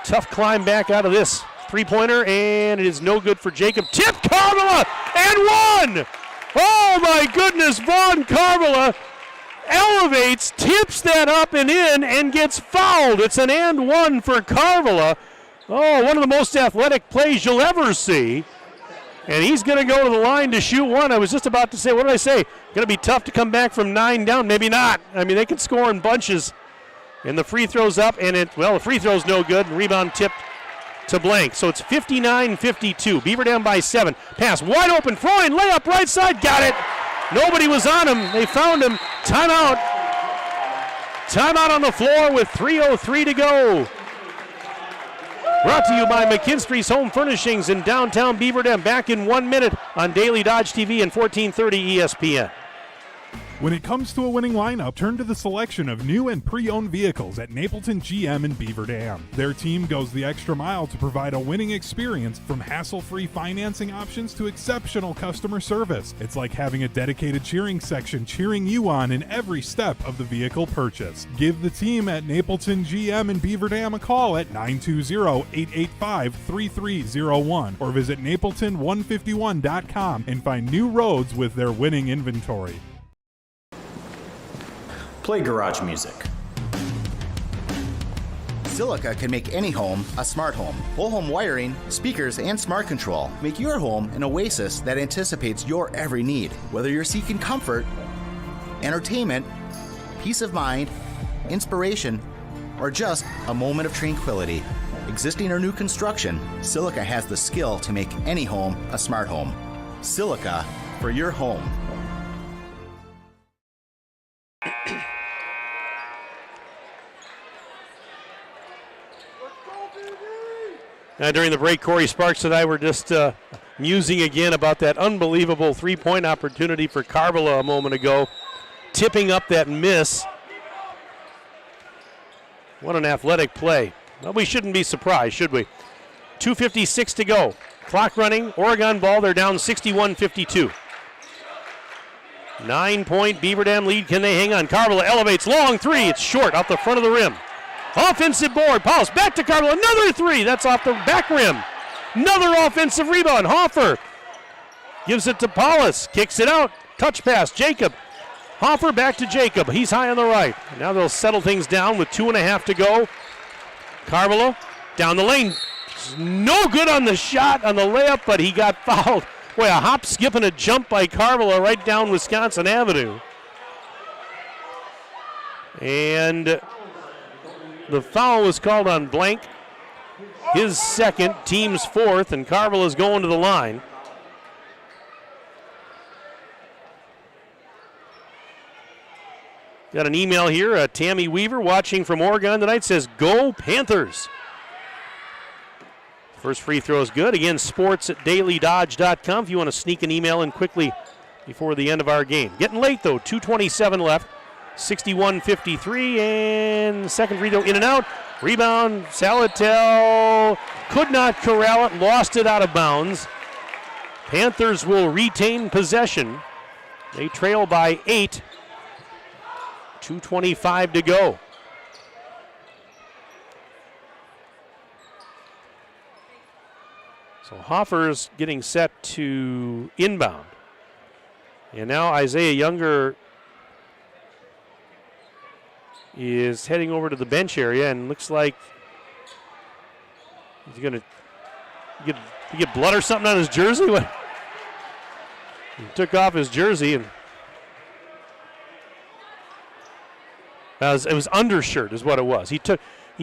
Speaker 1: tough climb back out of this. 3-pointer, and it is no good for Jacob. Tip Carvilla, and one! Oh my goodness, Vaughn Carvilla elevates, tips that up and in, and gets fouled. It's an and one for Carvilla. Oh, one of the most athletic plays you'll ever see. And he's going to go to the line to shoot one. I was just about to say, what did I say? Going to be tough to come back from 9 down. Maybe not. I mean, they can score in bunches. And the free throw's up, and the free throw's no good. Rebound tipped to Blank. So it's 59-52. Beaver down by 7. Pass wide open. Freund, layup right side. Got it. Nobody was on him. They found him. Timeout. Timeout on the floor with 3:03 to go. Brought to you by McKinstry's Home Furnishings in downtown Beaver Dam. Back in 1 minute on Daily Dodge TV and 1430 ESPN.
Speaker 13: When it comes to a winning lineup, turn to the selection of new and pre-owned vehicles at Napleton GM in Beaver Dam. Their team goes the extra mile to provide a winning experience, from hassle-free financing options to exceptional customer service. It's like having a dedicated cheering section cheering you on in every step of the vehicle purchase. Give the team at Napleton GM in Beaver Dam a call at 920-885-3301 or visit napleton151.com and find new roads with their winning inventory.
Speaker 21: Play garage music.
Speaker 18: Silica can make any home a smart home. Whole home wiring, speakers, and smart control make your home an oasis that anticipates your every need. Whether you're seeking comfort, entertainment, peace of mind, inspiration, or just a moment of tranquility. Existing or new construction, Silica has the skill to make any home a smart home. Silica for your home.
Speaker 1: During the break, Corey Sparks and I were just musing again about that unbelievable three-point opportunity for Carvilla a moment ago, tipping up that miss. What an athletic play. Well, we shouldn't be surprised, should we? 2:56 to go. Clock running. Oregon ball. They're down 61-52. 9-point Beaver Dam lead. Can they hang on? Carvilla elevates. Long three. It's short off the front of the rim. Offensive board. Paulus back to Carvilla. Another three. That's off the back rim. Another offensive rebound. Hoffer gives it to Paulus. Kicks it out. Touch pass. Jacob. Hoffer back to Jacob. He's high on the right. Now they'll settle things down with 2.5 to go. Carvilla down the lane. No good on the shot on the layup, but he got fouled. Boy, a hop, skip, and a jump by Carvilla right down Wisconsin Avenue. And the foul was called on Blank. His second, team's fourth, and Carvilla's going to the line. Got an email here. Tammy Weaver, watching from Oregon tonight, says, "Go Panthers." First free throw is good. Again, sports@dailydodge.com if you want to sneak an email in quickly before the end of our game. Getting late, though. 2:27 left. 61-53, and second free throw in and out. Rebound, Salatel could not corral it, lost it out of bounds. Panthers will retain possession. They trail by 8. 2:25 to go. So Hoffer's getting set to inbound. And now Isaiah Younger is heading over to the bench area, and looks like he's going to get blood or something on his jersey. What? He took off his jersey, and it was undershirt is what it was. He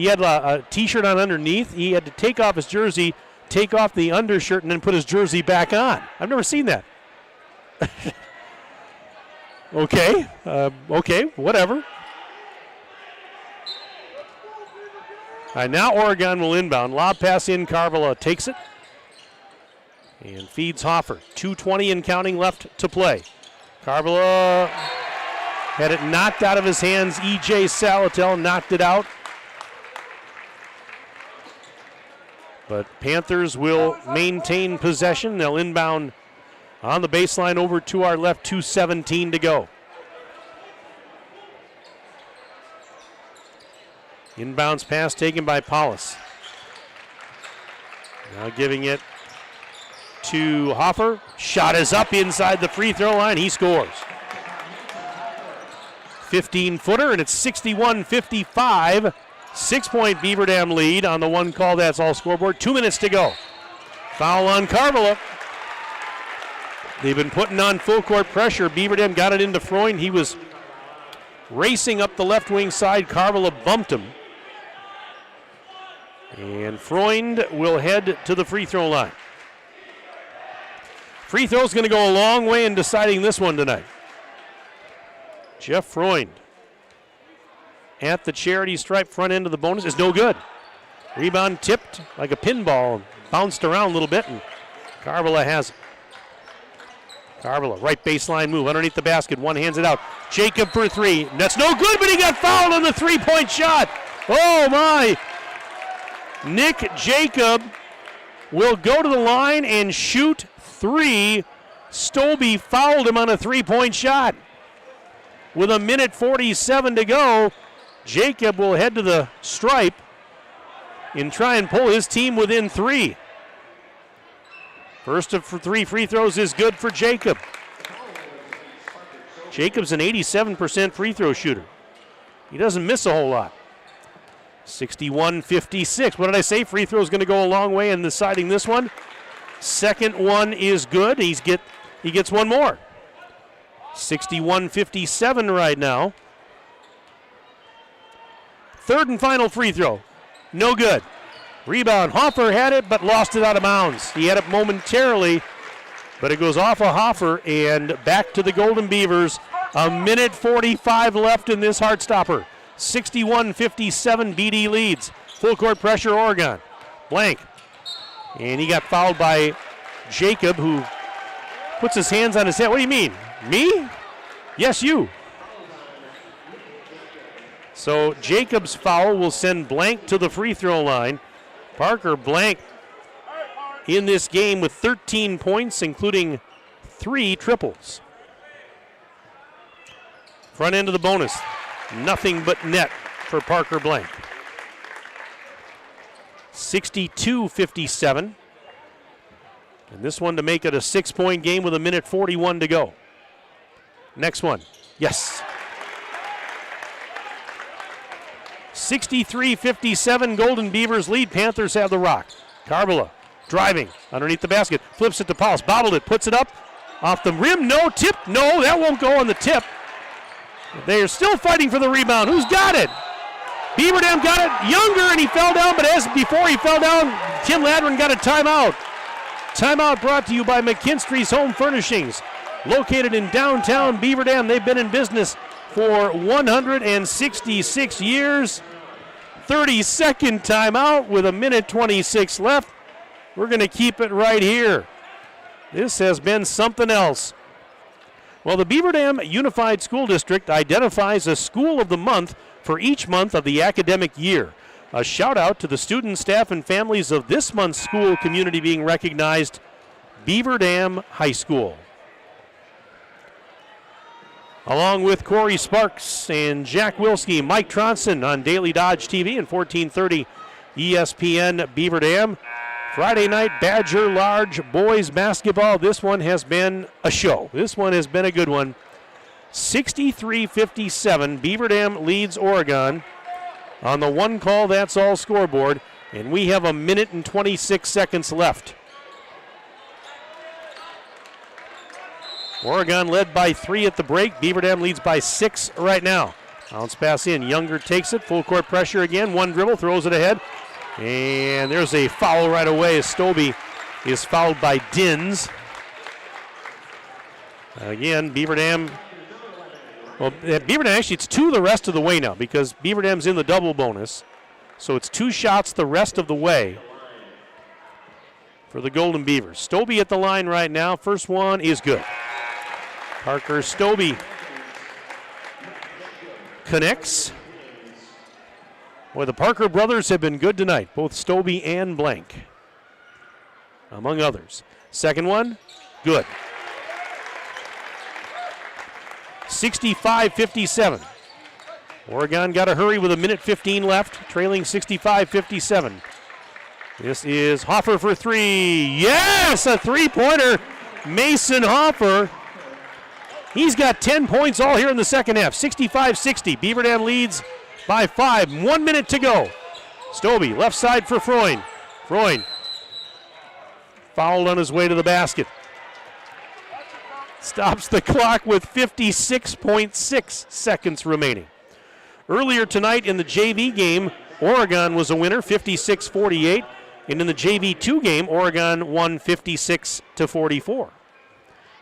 Speaker 1: had a T-shirt on underneath. He had to take off his jersey, take off the undershirt, and then put his jersey back on. I've never seen that. Okay, whatever. All right, now Oregon will inbound. Lob pass in, Carvilla takes it and feeds Hoffer. 2:20 and counting left to play. Carvilla had it knocked out of his hands. E.J. Salatel knocked it out. But Panthers will maintain possession. They'll inbound on the baseline over to our left. 2:17 to go. Inbounds pass taken by Paulus. Now giving it to Hoffer. Shot is up inside the free throw line. He scores. 15-footer, and it's 61-55. 6-point Beaver Dam lead on the one call. That's all scoreboard. 2 minutes to go. Foul on Carvilla. They've been putting on full court pressure. Beaver Dam got it into Freund. He was racing up the left wing side. Carvilla bumped him. And Freund will head to the free throw line. Free throw's going to go a long way in deciding this one tonight. Jeff Freund. at the charity stripe. Front end of the bonus is no good. Rebound tipped like a pinball, bounced around a little bit, and Carvilla has it. Carvilla, right baseline move underneath the basket. One hands it out. Jacob for three. That's no good, but he got fouled on the three-point shot. Oh, my. Nick Jacob will go to the line and shoot three. Stobie fouled him on a three-point shot. With 1:47 to go, Jacob will head to the stripe and try and pull his team within three. First of three free throws is good for Jacob. Jacob's an 87% free throw shooter. He doesn't miss a whole lot. 61-56. What did I say? Free throw is going to go a long way in deciding this one. Second one is good. He gets one more. 61-57 right now. Third and final free throw. No good. Rebound. Hoffer had it, but lost it out of bounds. He had it momentarily, but it goes off of Hoffer and back to the Golden Beavers. 1:45 left in this Heartstopper. 61-57, BD leads. Full court pressure, Oregon. Blank. And he got fouled by Jacob, who puts his hands on his head. What do you mean? Me? Yes, you. So Jacob's foul will send Blank to the free throw line. Parker Blank in this game with 13 points, including 3 triples. Front end of the bonus. Nothing but net for Parker Blank. 62-57. And this one to make it a 6-point game with 1:41 to go. Next one. Yes. 63-57, Golden Beavers lead. Panthers have the rock. Carvilla driving underneath the basket. Flips it to Paulus. Bobbled it. Puts it up. Off the rim. No. Tip. No, that won't go on the tip. They are still fighting for the rebound. Who's got it? Beaver Dam got it. Younger, and he fell down, but as before he fell down, Tim Ladron got a timeout. Timeout brought to you by McKinstry's Home Furnishings. Located in downtown Beaver Dam. They've been in business for 166 years. 32nd timeout with 1:26 left. We're going to keep it right here. This has been something else. Well, the Beaver Dam Unified School District identifies a school of the month for each month of the academic year. A shout out to the students, staff, and families of this month's school community being recognized, Beaver Dam High School. Along with Corey Sparks and Jack Wilski, Mike Tronson on Daily Dodge TV and 1430 ESPN Beaver Dam. Friday night Badger Large boys basketball. This one has been a show. This one has been a good one. 63-57, Beaver Dam leads Oregon on the one call, that's all scoreboard, and we have 1:26 left. Oregon led by 3 at the break. Beaver Dam leads by 6 right now. Bounce pass in. Younger takes it. Full court pressure again. One dribble, throws it ahead. And there's a foul right away as Stobie is fouled by Dins. Again, Beaver Dam. Well, Beaver Dam actually, it's 2 the rest of the way now because Beaver Dam's in the double bonus. So it's 2 shots the rest of the way for the Golden Beavers. Stobie at the line right now. First one is good. Parker Stobie connects. Boy, the Parker brothers have been good tonight, both Stobie and Blank, among others. Second one, good. 65-57. Oregon got to hurry with 1:15 left, trailing 65-57. This is Hoffer for 3. Yes, a three-pointer. Mason Hoffer. He's got 10 points all here in the second half. 65-60. Beaver Dam leads by 5. 1 minute to go. Stobie, left side for Freund. Freund fouled on his way to the basket. Stops the clock with 56.6 seconds remaining. Earlier tonight in the JV game, Oregon was a winner, 56-48. And in the JV2 game, Oregon won 56-44.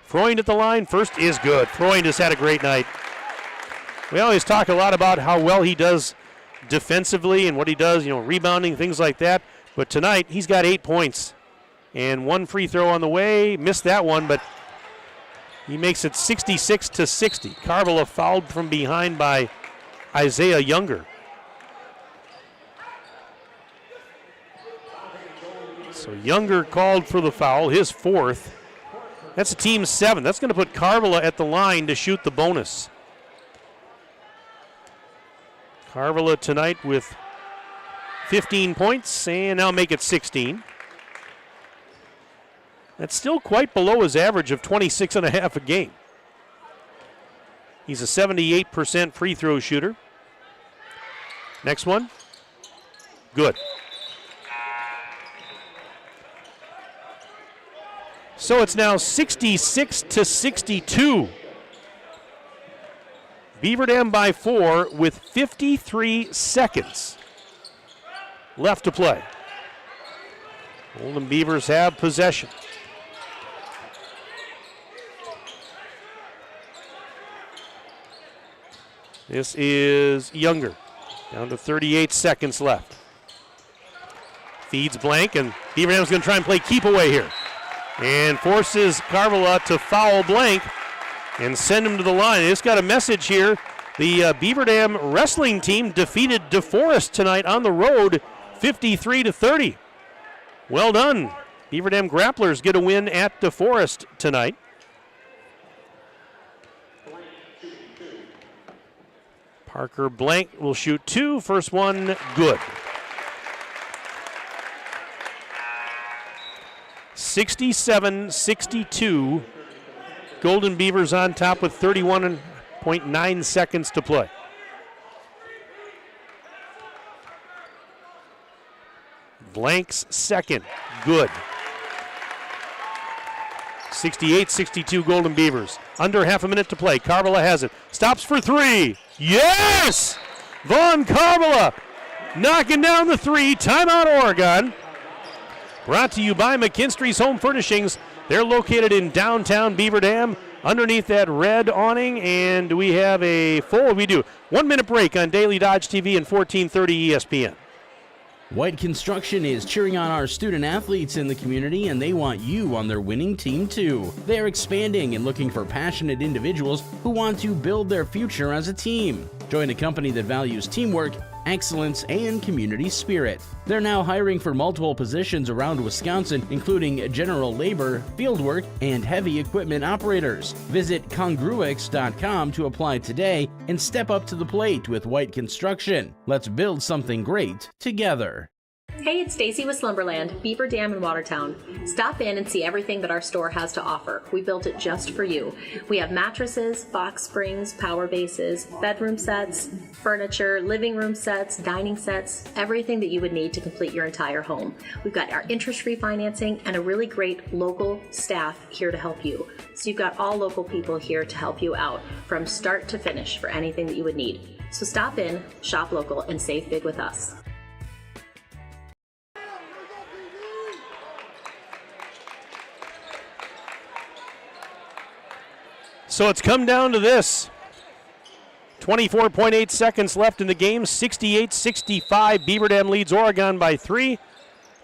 Speaker 1: Freund at the line, first is good. Freund has had a great night. We always talk a lot about how well he does defensively and what he does, rebounding, things like that. But tonight, he's got 8 points. And one free throw on the way. Missed that one, but he makes it 66-60. Carvilla fouled from behind by Isaiah Younger. So Younger called for the foul, his 4th. That's a team 7. That's going to put Carvilla at the line to shoot the bonus. Carvilla tonight with 15 points, and now make it 16. That's still quite below his average of 26.5 a game. He's a 78% free throw shooter. Next one. Good. So it's now 66-62. Beaver Dam by 4 with 53 seconds left to play. Golden Beavers have possession. This is Younger. Down to 38 seconds left. Feeds blank, and Beaver Dam's going to try and play keep away here. And forces Carvilla to foul blank and send him to the line. They just got a message here. The Beaver Dam wrestling team defeated DeForest tonight on the road, 53-30. Well done. Beaver Dam Grapplers get a win at DeForest tonight. Parker Blank will shoot 2. First one, good. 67-62. Golden Beavers on top with 31.9 seconds to play. Blank's second, good. 68-62 Golden Beavers. Under half a minute to play. Carvilla has it. Stops for 3. Yes! Vaughn Carvilla knocking down the 3. Timeout Oregon. Brought to you by McKinstry's Home Furnishings. They're located in downtown Beaver Dam underneath that red awning. And we have a full, 1 minute break on Daily Dodge TV and 1430 ESPN.
Speaker 20: White Construction is cheering on our student athletes in the community, and they want you on their winning team too. They're expanding and looking for passionate individuals who want to build their future as a team. Join a company that values teamwork, excellence, and community spirit. They're now hiring for multiple positions around Wisconsin, including general labor, fieldwork, and heavy equipment operators. Visit congruix.com to apply today and step up to the plate with White Construction. Let's build something great together.
Speaker 19: Hey, it's Stacy with Slumberland, Beaver Dam in Watertown. Stop in and see everything that our store has to offer. We built it just for you. We have mattresses, box springs, power bases, bedroom sets, furniture, living room sets, dining sets, everything that you would need to complete your entire home. We've got our interest-free financing and a really great local staff here to help you. So you've got all local people here to help you out from start to finish for anything that you would need. So stop in, shop local, and save big with us.
Speaker 1: So it's come down to this. 24.8 seconds left in the game. 68-65. Beaver Dam leads Oregon by 3.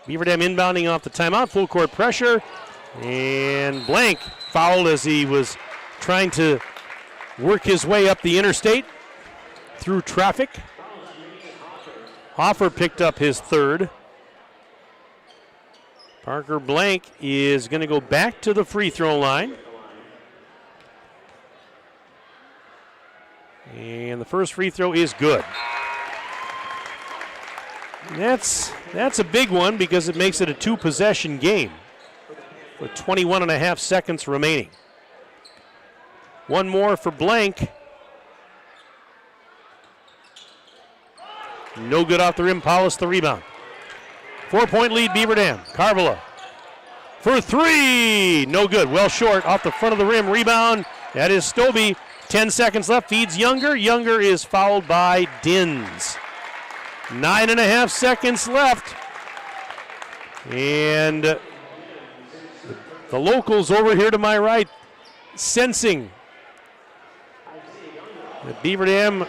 Speaker 1: Beaver Dam inbounding off the timeout. Full court pressure. And Blank fouled as he was trying to work his way up the interstate through traffic. Hoffer picked up his 3rd. Parker Blank is going to go back to the free throw line. And the first free throw is good. That's a big one because it makes it a 2-possession game with 21.5 seconds remaining. One more for Blank. No good off the rim. Paulus the rebound. 4-point lead Beaver Dam. Carvilla for 3. No good. Well short off the front of the rim. Rebound. That is Stobie. 10 seconds left, feeds Younger. Younger is fouled by Dins. 9.5 seconds left. And the locals over here to my right sensing that Beaver Dam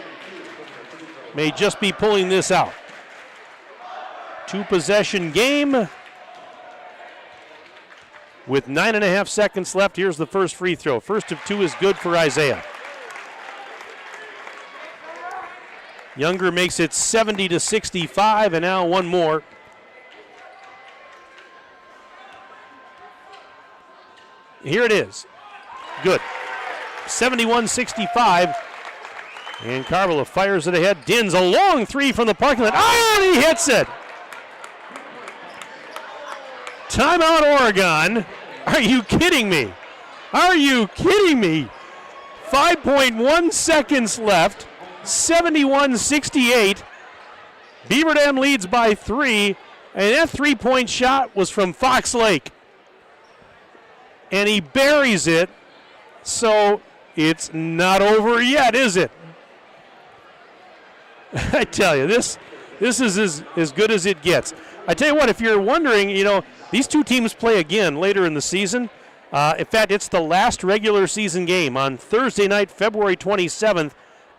Speaker 1: may just be pulling this out. 2-possession game with 9.5 seconds left. Here's the first free throw. First of 2 is good for Isaiah. Younger makes it 70-65, and now one more. Here it is. Good. 71-65. And Carvilla fires it ahead. Dins a long 3 from the parking lot. Oh, and he hits it. Timeout, Oregon. Are you kidding me? Are you kidding me? 5.1 seconds left. 71-68. Beaver Dam leads by 3. And that 3-point shot was from Fox Lake. And he buries it. So it's not over yet, is it? I tell you, this is as good as it gets. I tell you what, if you're wondering, these two teams play again later in the season. In fact, it's the last regular season game on Thursday night, February 27th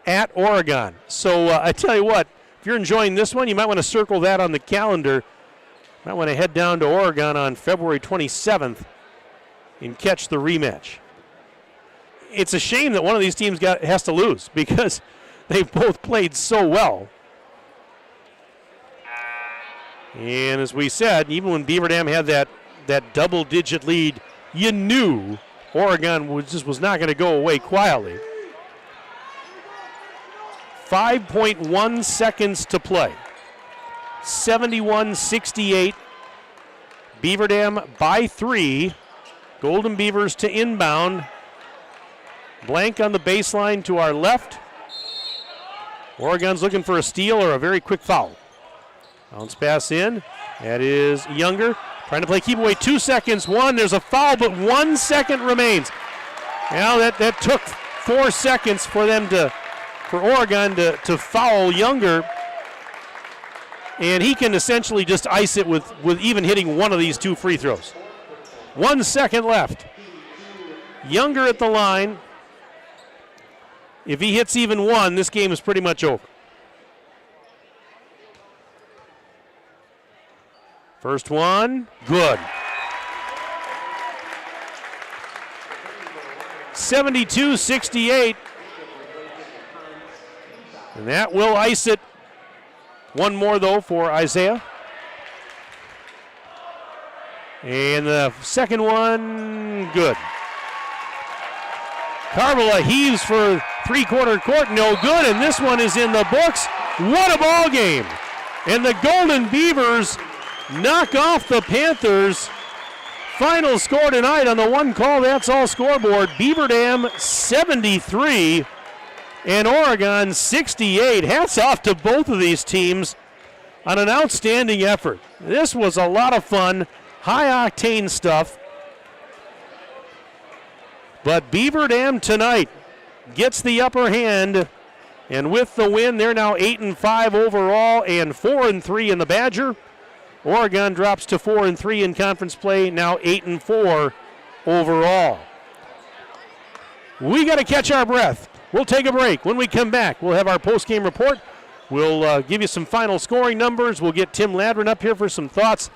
Speaker 1: at Oregon. So I tell you what, if you're enjoying this one, you might want to circle that on the calendar. Might want to head down to Oregon on February 27th and catch the rematch. It's a shame that one of these teams has to lose because they've both played so well. And as we said, even when Beaver Dam had that double-digit lead, you knew Oregon was not going to go away quietly. 5.1 seconds to play. 71-68. Beaver Dam by 3. Golden Beavers to inbound. Blank on the baseline to our left. Oregon's looking for a steal or a very quick foul. Bounce pass in. That is Younger. Trying to play keep away. 2 seconds. 1. There's a foul, but 1 second remains. Now that took 4 seconds for Oregon to foul Younger. And he can essentially just ice it with even hitting one of these 2 free throws. 1 second left. Younger at the line. If he hits even 1, this game is pretty much over. First one, good. 72-68. And that will ice it. One more, though, for Isaiah. And the second one, good. Carvilla heaves for three-quarter court, no good, and this one is in the books. What a ball game. And the Golden Beavers knock off the Panthers. Final score tonight on the One Call That's All scoreboard, Beaver Dam 73 and Oregon 68. Hats off to both of these teams on an outstanding effort. This was a lot of fun, high-octane stuff. But Beaver Dam tonight gets the upper hand, and with the win, they're now 8-5 overall and 4-3 in the Badger. Oregon drops to 4-3 in conference play, now 8-4 overall. We got to catch our breath. We'll take a break. When we come back, we'll have our post-game report. We'll give you some final scoring numbers. We'll get Tim Ladron up here for some thoughts.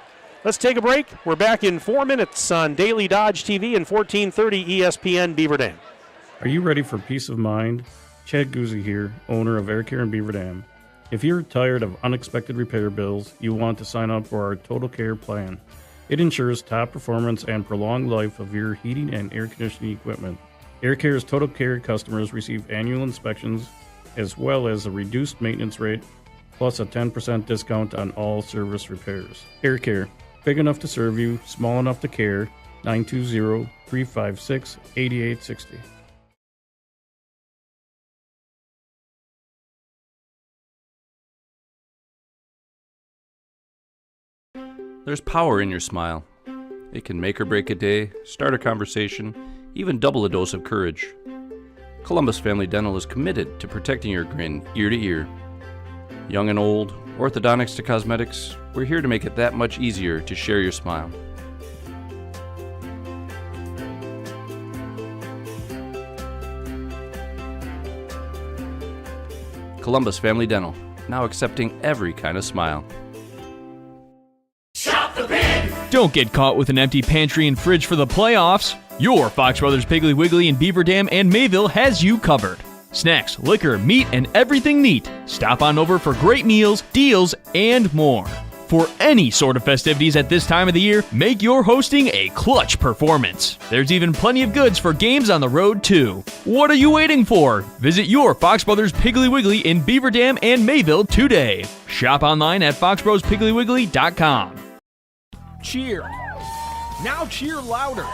Speaker 1: Let's take a break. We're back in 4 minutes on Daily Dodge TV and 1430 ESPN Beaver Dam.
Speaker 2: Are you ready for peace of mind? Chad Guzzi here, owner of Air Care in Beaver Dam. If you're tired of unexpected repair bills, you want to sign up for our Total Care plan. It ensures top performance and prolonged life of your heating and air conditioning equipment. Air Care's Total Care customers receive annual inspections as well as a reduced maintenance rate plus a 10% discount on all service repairs. Air Care, big enough to serve you, small enough to care. 920-356-8860.
Speaker 3: There's power in your smile. It can make or break a day, start a conversation, even double a dose of courage. Columbus Family Dental is committed to protecting your grin ear to ear. Young and old, orthodontics to cosmetics, we're here to make it that much easier to share your smile. Columbus Family Dental, now accepting every kind of smile.
Speaker 4: Don't get caught with an empty pantry and fridge for the playoffs. Your Fox Brothers Piggly Wiggly in Beaver Dam and Mayville has you covered. Snacks, liquor, meat, and everything neat. Stop on over for great meals, deals, and more. For any sort of festivities at this time of the year, make your hosting a clutch performance. There's even plenty of goods for games on the road, too. What are you waiting for? Visit your Fox Brothers Piggly Wiggly in Beaver Dam and Mayville today. Shop online at foxbrospigglywwiggly.com.
Speaker 6: Cheer. Now cheer louder.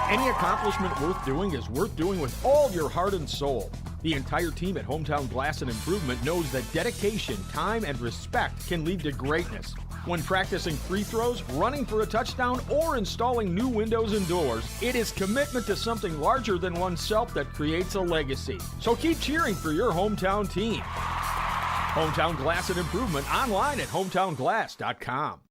Speaker 6: Any accomplishment worth doing is worth doing with all your heart and soul. The entire team at Hometown Glass and Improvement knows that dedication, time, and respect can lead to greatness. When practicing free throws, running for a touchdown, or installing new windows and doors, it is commitment to something larger than oneself that creates a legacy. So keep cheering for your hometown team. Hometown Glass and Improvement online at hometownglass.com.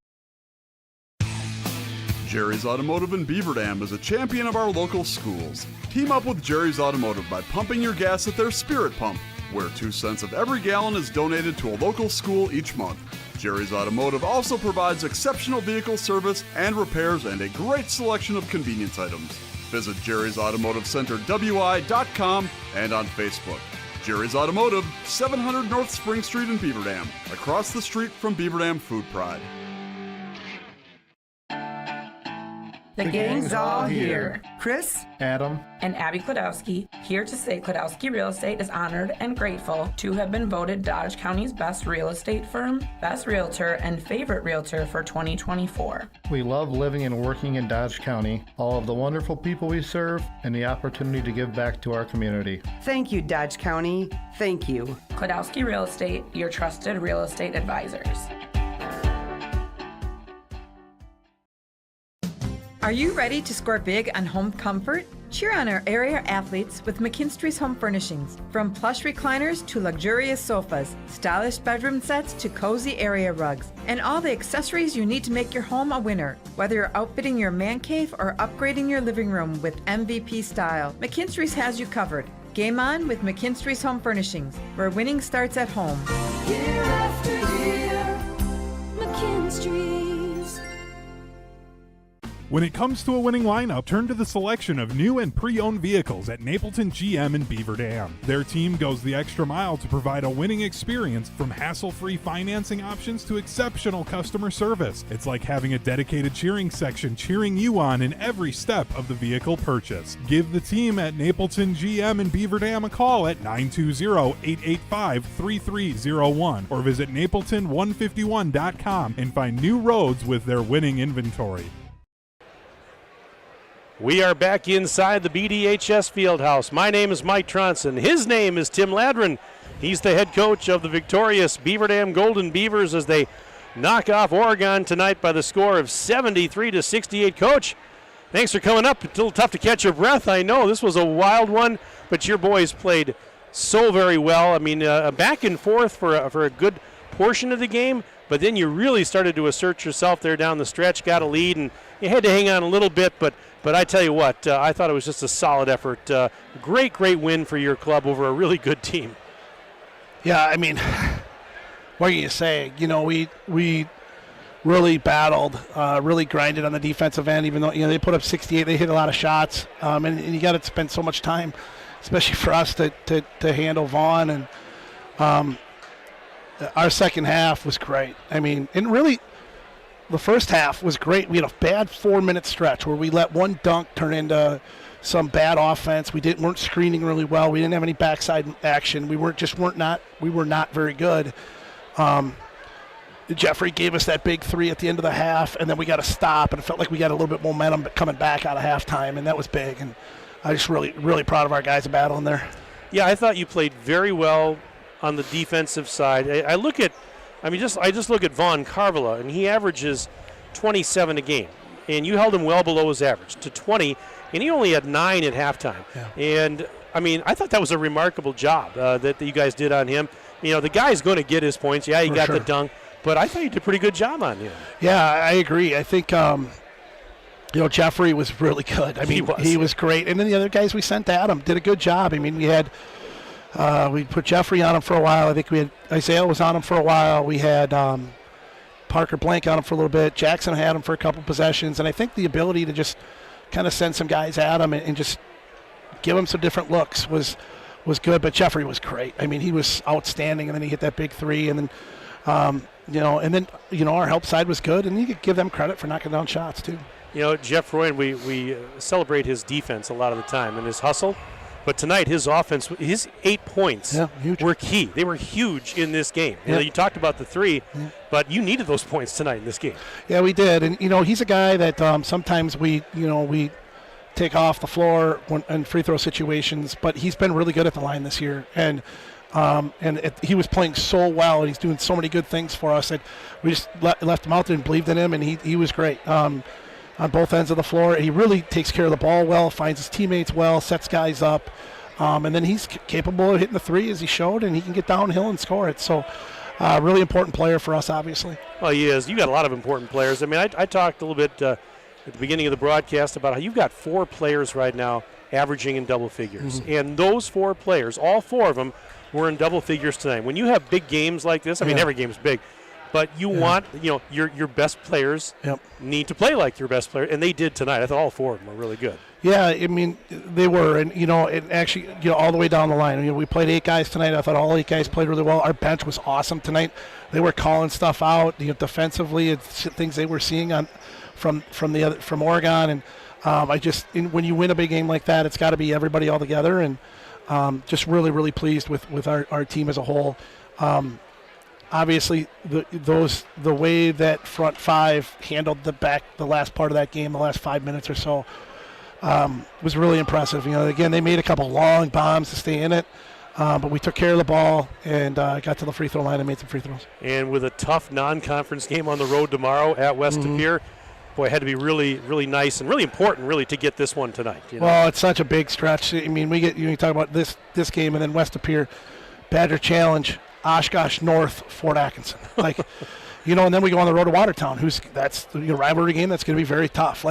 Speaker 10: Jerry's Automotive in Beaver Dam is a champion of our local schools. Team up with Jerry's Automotive by pumping your gas at their Spirit Pump, where 2 cents of every gallon is donated to a local school each month. Jerry's Automotive also provides exceptional vehicle service and repairs and a great selection of convenience items. Visit Jerry's Automotive Center WI.com and on Facebook. Jerry's Automotive, 700 North Spring Street in Beaver Dam, across the street from Beaver Dam Food Pride.
Speaker 7: The gang's all here.
Speaker 9: Chris,
Speaker 8: Adam,
Speaker 7: and Abby Klodowski, here to say Klodowski Real Estate is honored and grateful to have been voted Dodge County's best real estate firm, best realtor, and favorite realtor for 2024.
Speaker 8: We love living and working in Dodge County, all of the wonderful people we serve, and the opportunity to give back to our community.
Speaker 9: thank you, Dodge County. Thank you.
Speaker 7: Klodowski Real Estate, your trusted real estate advisors.
Speaker 11: Are you ready to score big on home comfort? Cheer on our area athletes with McKinstry's Home Furnishings. From plush recliners to luxurious sofas, stylish bedroom sets to cozy area rugs, and all the accessories you need to make your home a winner. Whether you're outfitting your man cave or upgrading your living room with MVP style, McKinstry's has you covered. Game on with McKinstry's Home Furnishings, where winning starts at home.
Speaker 12: Year after year, McKinstry's.
Speaker 13: When it comes to a winning lineup, turn to the selection of new and pre-owned vehicles at Napleton GM in Beaver Dam. Their team goes the extra mile to provide a winning experience, from hassle-free financing options to exceptional customer service. It's like having a dedicated cheering section cheering you on in every step of the vehicle purchase. Give the team at Napleton GM in Beaver Dam a call at 920-885-3301 or visit napleton151.com and find new roads with their winning inventory.
Speaker 1: We are back inside the BDHS Fieldhouse. My name is Mike Tronson. His name is Tim Ladron. He's the head coach of the victorious Beaver Dam Golden Beavers as they knock off Oregon tonight by the score of 73-68. Coach, thanks for coming up. It's a little tough to catch your breath. I know this was a wild one, but your boys played so very well. I mean, back and forth for a good portion of the game, but then you really started to assert yourself there down the stretch, got a lead, and you had to hang on a little bit, but I tell you what, I thought it was just a solid effort. Great win for your club over a really good team.
Speaker 5: Yeah, I mean, what are you going to say? You know, we really battled, really grinded on the defensive end, even though, you know, they put up 68. They hit a lot of shots, and you got to spend so much time, especially for us, to handle Vaughn. And our second half was great. I mean, and really, the first half was great. We had a bad 4-minute stretch where we let one dunk turn into some bad offense. We weren't screening really well. We didn't have any backside action. We were not very good. Jeffrey gave us that big three at the end of the half, and then we got to stop, and it felt like we got a little bit momentum coming back out of halftime, and that was big. And I just really proud of our guys battling there.
Speaker 1: Yeah, I thought you played very well on the defensive side. I just look at Vaughn Carvala, and he averages 27 a game. And you held him well below his average to 20, and he only had 9 at halftime. Yeah. And, I mean, I thought that was a remarkable job that you guys did on him. You know, the guy's going to get his points. Yeah, he got the dunk, but I thought you did a pretty good job on him.
Speaker 5: Yeah, I agree. I think, Jeffrey was really good. I mean, he was great. And then the other guys we sent at him did a good job. I mean, we had We put Jeffrey on him for a while. I think we had Isaiah was on him for a while. We had Parker Blank on him for a little bit. Jackson had him for a couple possessions. And I think the ability to just kind of send some guys at him and just give him some different looks was good. But Jeffrey was great. I mean, he was outstanding. And then he hit that big three. And then, our help side was good. And you could give them credit for knocking down shots, too.
Speaker 1: Jeff Roy, we celebrate his defense a lot of the time and his hustle. But tonight, his offense, his 8 points were key. They were huge in this game. You talked about the three, but you needed those points tonight in this game.
Speaker 5: Yeah, we did. And, he's a guy that sometimes we take off the floor in free throw situations, but he's been really good at the line this year. And he was playing so well, and he's doing so many good things for us that we just left him out there and believed in him, and he was great. On both ends of the floor. He really takes care of the ball well, finds his teammates well, sets guys up, and then he's capable of hitting the three as he showed, and he can get downhill and score it. So really important player for us, obviously.
Speaker 1: Well, he is. You got a lot of important players. I mean, I talked a little bit at the beginning of the broadcast about how you've got 4 players right now averaging in double figures. Mm-hmm. And those 4 players, all 4 of them, were in double figures tonight. When you have big games like this, I mean, every game's big, but you want, your best players need to play like your best player, and they did tonight. I thought all 4 of them were really good.
Speaker 5: Yeah, I mean, they were, and, it actually, all the way down the line. We played 8 guys tonight. I thought all 8 guys played really well. Our bench was awesome tonight. They were calling stuff out, defensively, things they were seeing from Oregon, and when you win a big game like that, it's got to be everybody all together, and just really, really pleased with our team as a whole. Obviously, the way that front 5 handled the last part of that game, the last 5 minutes or so, was really impressive. Again, they made a couple long bombs to stay in it, but we took care of the ball and got to the free throw line and made some free throws.
Speaker 1: And with a tough non-conference game on the road tomorrow at West Appear, boy, it had to be really, really nice and really important, really, to get this one tonight.
Speaker 5: Well, it's such a big stretch. I mean, you talk about this game and then West Appear, Badger Challenge, Oshkosh North, Fort Atkinson, and then we go on the road to Watertown. That's the rivalry game. That's going to be very tough.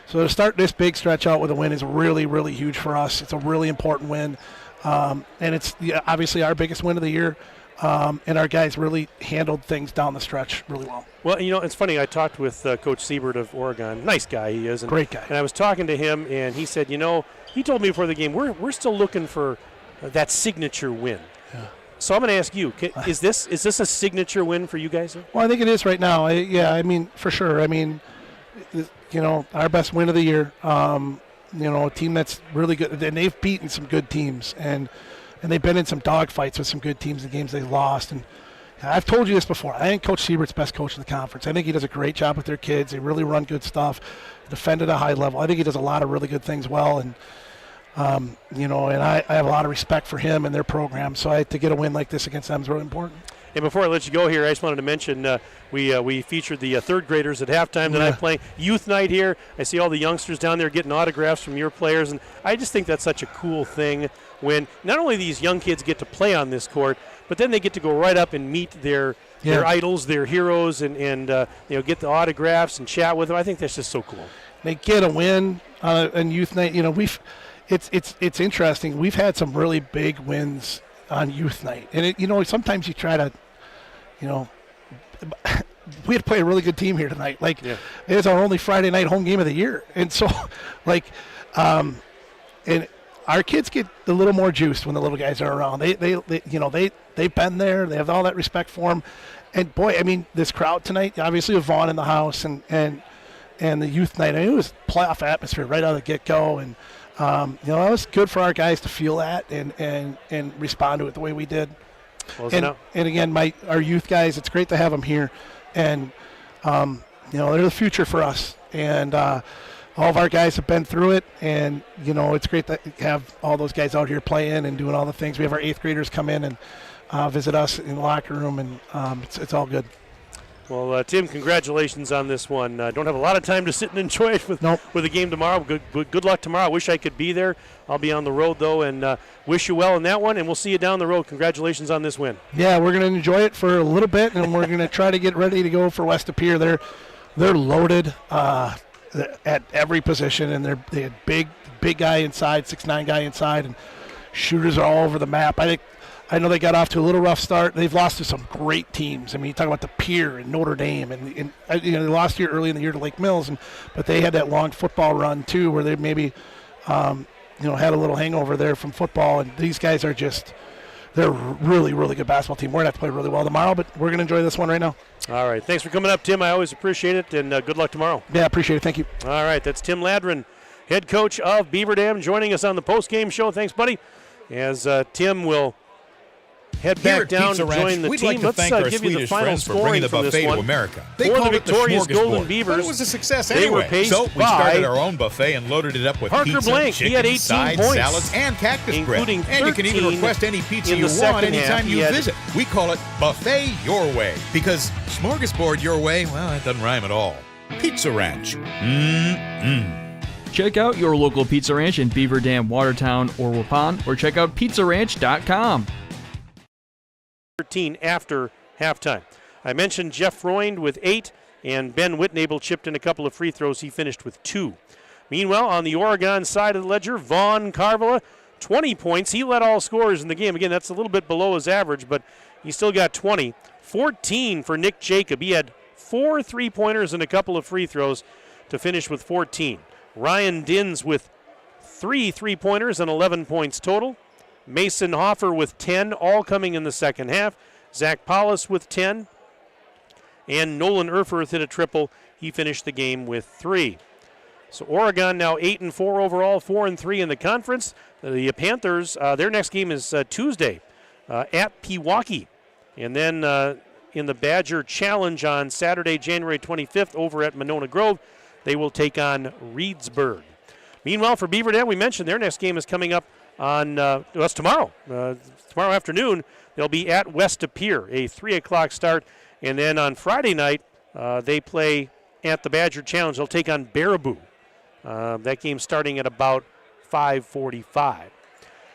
Speaker 5: So to start this big stretch out with a win is really, really huge for us. It's a really important win, and it's obviously our biggest win of the year. And our guys really handled things down the stretch really well.
Speaker 1: Well, it's funny. I talked with Coach Siebert of Oregon. Nice guy he is.
Speaker 5: Great guy.
Speaker 1: And I was talking to him, and he said, he told me before the game, we're still looking for that signature win. Yeah. So I'm going to ask you, is this a signature win for you guys?
Speaker 5: Well, I think it is right now. I mean, for sure. I mean, our best win of the year. A team that's really good, and they've beaten some good teams, and they've been in some dogfights with some good teams in games they lost. And I've told you this before. I think Coach Siebert's best coach in the conference. I think he does a great job with their kids. They really run good stuff, defend at a high level. I think he does a lot of really good things well, and and I have a lot of respect for him and their program. So to get a win like this against them is really important.
Speaker 1: And before I let you go here, I just wanted to mention we featured the third graders at halftime tonight playing youth night here. I see all the youngsters down there getting autographs from your players, and I just think that's such a cool thing when not only these young kids get to play on this court, but then they get to go right up and meet their idols, their heroes, and get the autographs and chat with them. I think that's just so cool.
Speaker 5: They get a win on youth night. It's interesting. We've had some really big wins on youth night, and sometimes you try to, we had to play a really good team here tonight. It's our only Friday night home game of the year, and so, and our kids get a little more juiced when the little guys are around. They've been there. They have all that respect for them, and boy, I mean, this crowd tonight, obviously with Vaughn in the house and the youth night. I mean, it was playoff atmosphere right out of the get-go, and it was good for our guys to feel that and respond to it the way we did. And again, our youth guys, it's great to have them here, and they're the future for us. And all of our guys have been through it, and it's great to have all those guys out here playing and doing all the things. We have our 8th graders come in and visit us in the locker room, and it's all good.
Speaker 1: Well, Tim, congratulations on this one. Don't have a lot of time to sit and enjoy it with the game tomorrow. Good luck tomorrow. I wish I could be there. I'll be on the road, though, and wish you well in that one, and we'll see you down the road. Congratulations on this win.
Speaker 5: Yeah, we're going to enjoy it for a little bit, and we're going to try to get ready to go for West Appear. They're loaded at every position, and they had big guy inside, 6'9" guy inside, and shooters are all over the map. I know they got off to a little rough start. They've lost to some great teams. I mean, you talk about the Pier and Notre Dame, and they lost here early in the year to Lake Mills, but they had that long football run too, where they maybe had a little hangover there from football. And these guys are they're a really, really good basketball team. We're going to have to play really well tomorrow, but we're going to enjoy this one right now.
Speaker 1: All right. Thanks for coming up, Tim. I always appreciate it, and good luck tomorrow.
Speaker 5: Yeah, appreciate it. Thank you.
Speaker 1: All right. That's Tim Ladron, head coach of Beaver Dam, joining us on the post-game show. Thanks, buddy. As Tim will head back down to join the
Speaker 15: we'd
Speaker 1: team.
Speaker 15: Like to
Speaker 1: Let's
Speaker 15: thank our
Speaker 1: give you the
Speaker 15: Swedish
Speaker 1: final
Speaker 15: friends for
Speaker 1: scoring
Speaker 15: bringing the
Speaker 1: from this
Speaker 15: buffet
Speaker 1: one.
Speaker 15: to America. They
Speaker 1: For the
Speaker 15: called it the
Speaker 1: victorious Golden
Speaker 15: Smorgasbord,
Speaker 1: Beavers,
Speaker 15: but it was a success
Speaker 1: they were
Speaker 15: anyway.
Speaker 1: paced
Speaker 15: So we started
Speaker 1: by
Speaker 15: our own buffet and loaded it up with
Speaker 1: Parker
Speaker 15: pizza,
Speaker 1: Blank. He
Speaker 15: chicken,
Speaker 1: had 18
Speaker 15: sides,
Speaker 1: points,
Speaker 15: salads, and cactus bread.
Speaker 1: including
Speaker 15: And you can even
Speaker 1: 13
Speaker 15: request any pizza
Speaker 1: in
Speaker 15: you
Speaker 1: the
Speaker 15: want
Speaker 1: second half.
Speaker 15: anytime
Speaker 1: He
Speaker 15: you
Speaker 1: had-
Speaker 15: visit. We call it Buffet Your Way because Smorgasbord Your Way, well, that doesn't rhyme at all. Pizza Ranch.
Speaker 4: Check out your local Pizza Ranch in Beaver Dam, Watertown, or Waupun, or check out pizzaranch.com.
Speaker 1: 13 after halftime. I mentioned Jeff Freund with 8, and Ben Whitnable chipped in a couple of free throws. He finished with 2. Meanwhile, on the Oregon side of the ledger, Vaughn Carvala, 20 points. He led all scorers in the game. Again, that's a little bit below his average, but he still got 20. 14 for Nick Jacob. He had 4 3-pointers and a couple of free throws to finish with 14. Ryan Dins with 3 3-pointers and 11 points total. Mason Hoffer with 10, all coming in the second half. Zach Paulus with 10. And Nolan Erfurth hit a triple. He finished the game with 3. So Oregon now 8-4 overall, 4-3 in the conference. The Panthers, their next game is Tuesday at Pewaukee. And then in the Badger Challenge on Saturday, January 25th, over at Monona Grove, they will take on Reedsburg. Meanwhile, for Beaver Dam, we mentioned their next game is coming up on it's tomorrow. Tomorrow afternoon, they'll be at West Pier, a 3 o'clock start. And then on Friday night, they play at the Badger Challenge. They'll take on Baraboo. That game starting at about 5:45.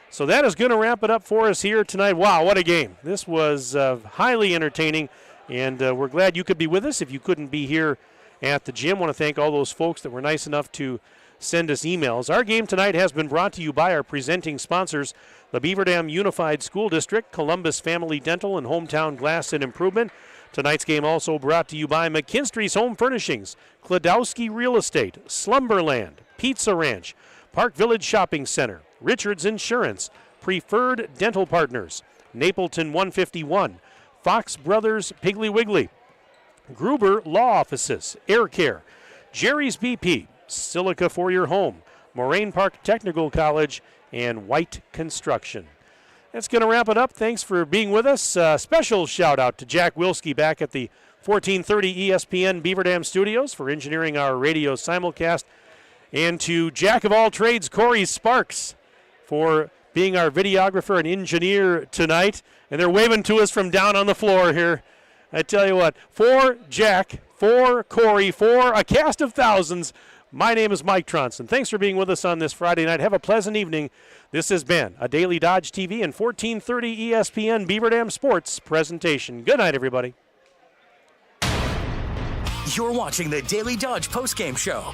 Speaker 1: So that is going to wrap it up for us here tonight. Wow, what a game. This was highly entertaining, and we're glad you could be with us. If you couldn't be here at the gym, I want to thank all those folks that were nice enough to send us emails. Our game tonight has been brought to you by our presenting sponsors, the Beaver Dam Unified School District, Columbus Family Dental, and Hometown Glass and Improvement. Tonight's game also brought to you by McKinstry's Home Furnishings, Kladowski Real Estate, Slumberland, Pizza Ranch, Park Village Shopping Center, Richards Insurance, Preferred Dental Partners, Napleton 151, Fox Brothers Piggly Wiggly, Gruber Law Offices, Air Care, Jerry's BP, Silica for Your Home, Moraine Park Technical College, and White Construction. That's going to wrap it up. Thanks for being with us. Special shout out to Jack Wilski back at the 1430 ESPN Beaver Dam Studios for engineering our radio simulcast, and to Jack of all trades, Corey Sparks, for being our videographer and engineer tonight. And they're waving to us from down on the floor here. I tell you what, for Jack, for Corey, for a cast of thousands, my name is Mike Tronson. Thanks for being with us on this Friday night. Have a pleasant evening. This has been a Daily Dodge TV and 1430 ESPN Beaver Dam Sports presentation. Good night, everybody.
Speaker 21: You're watching the Daily Dodge postgame show.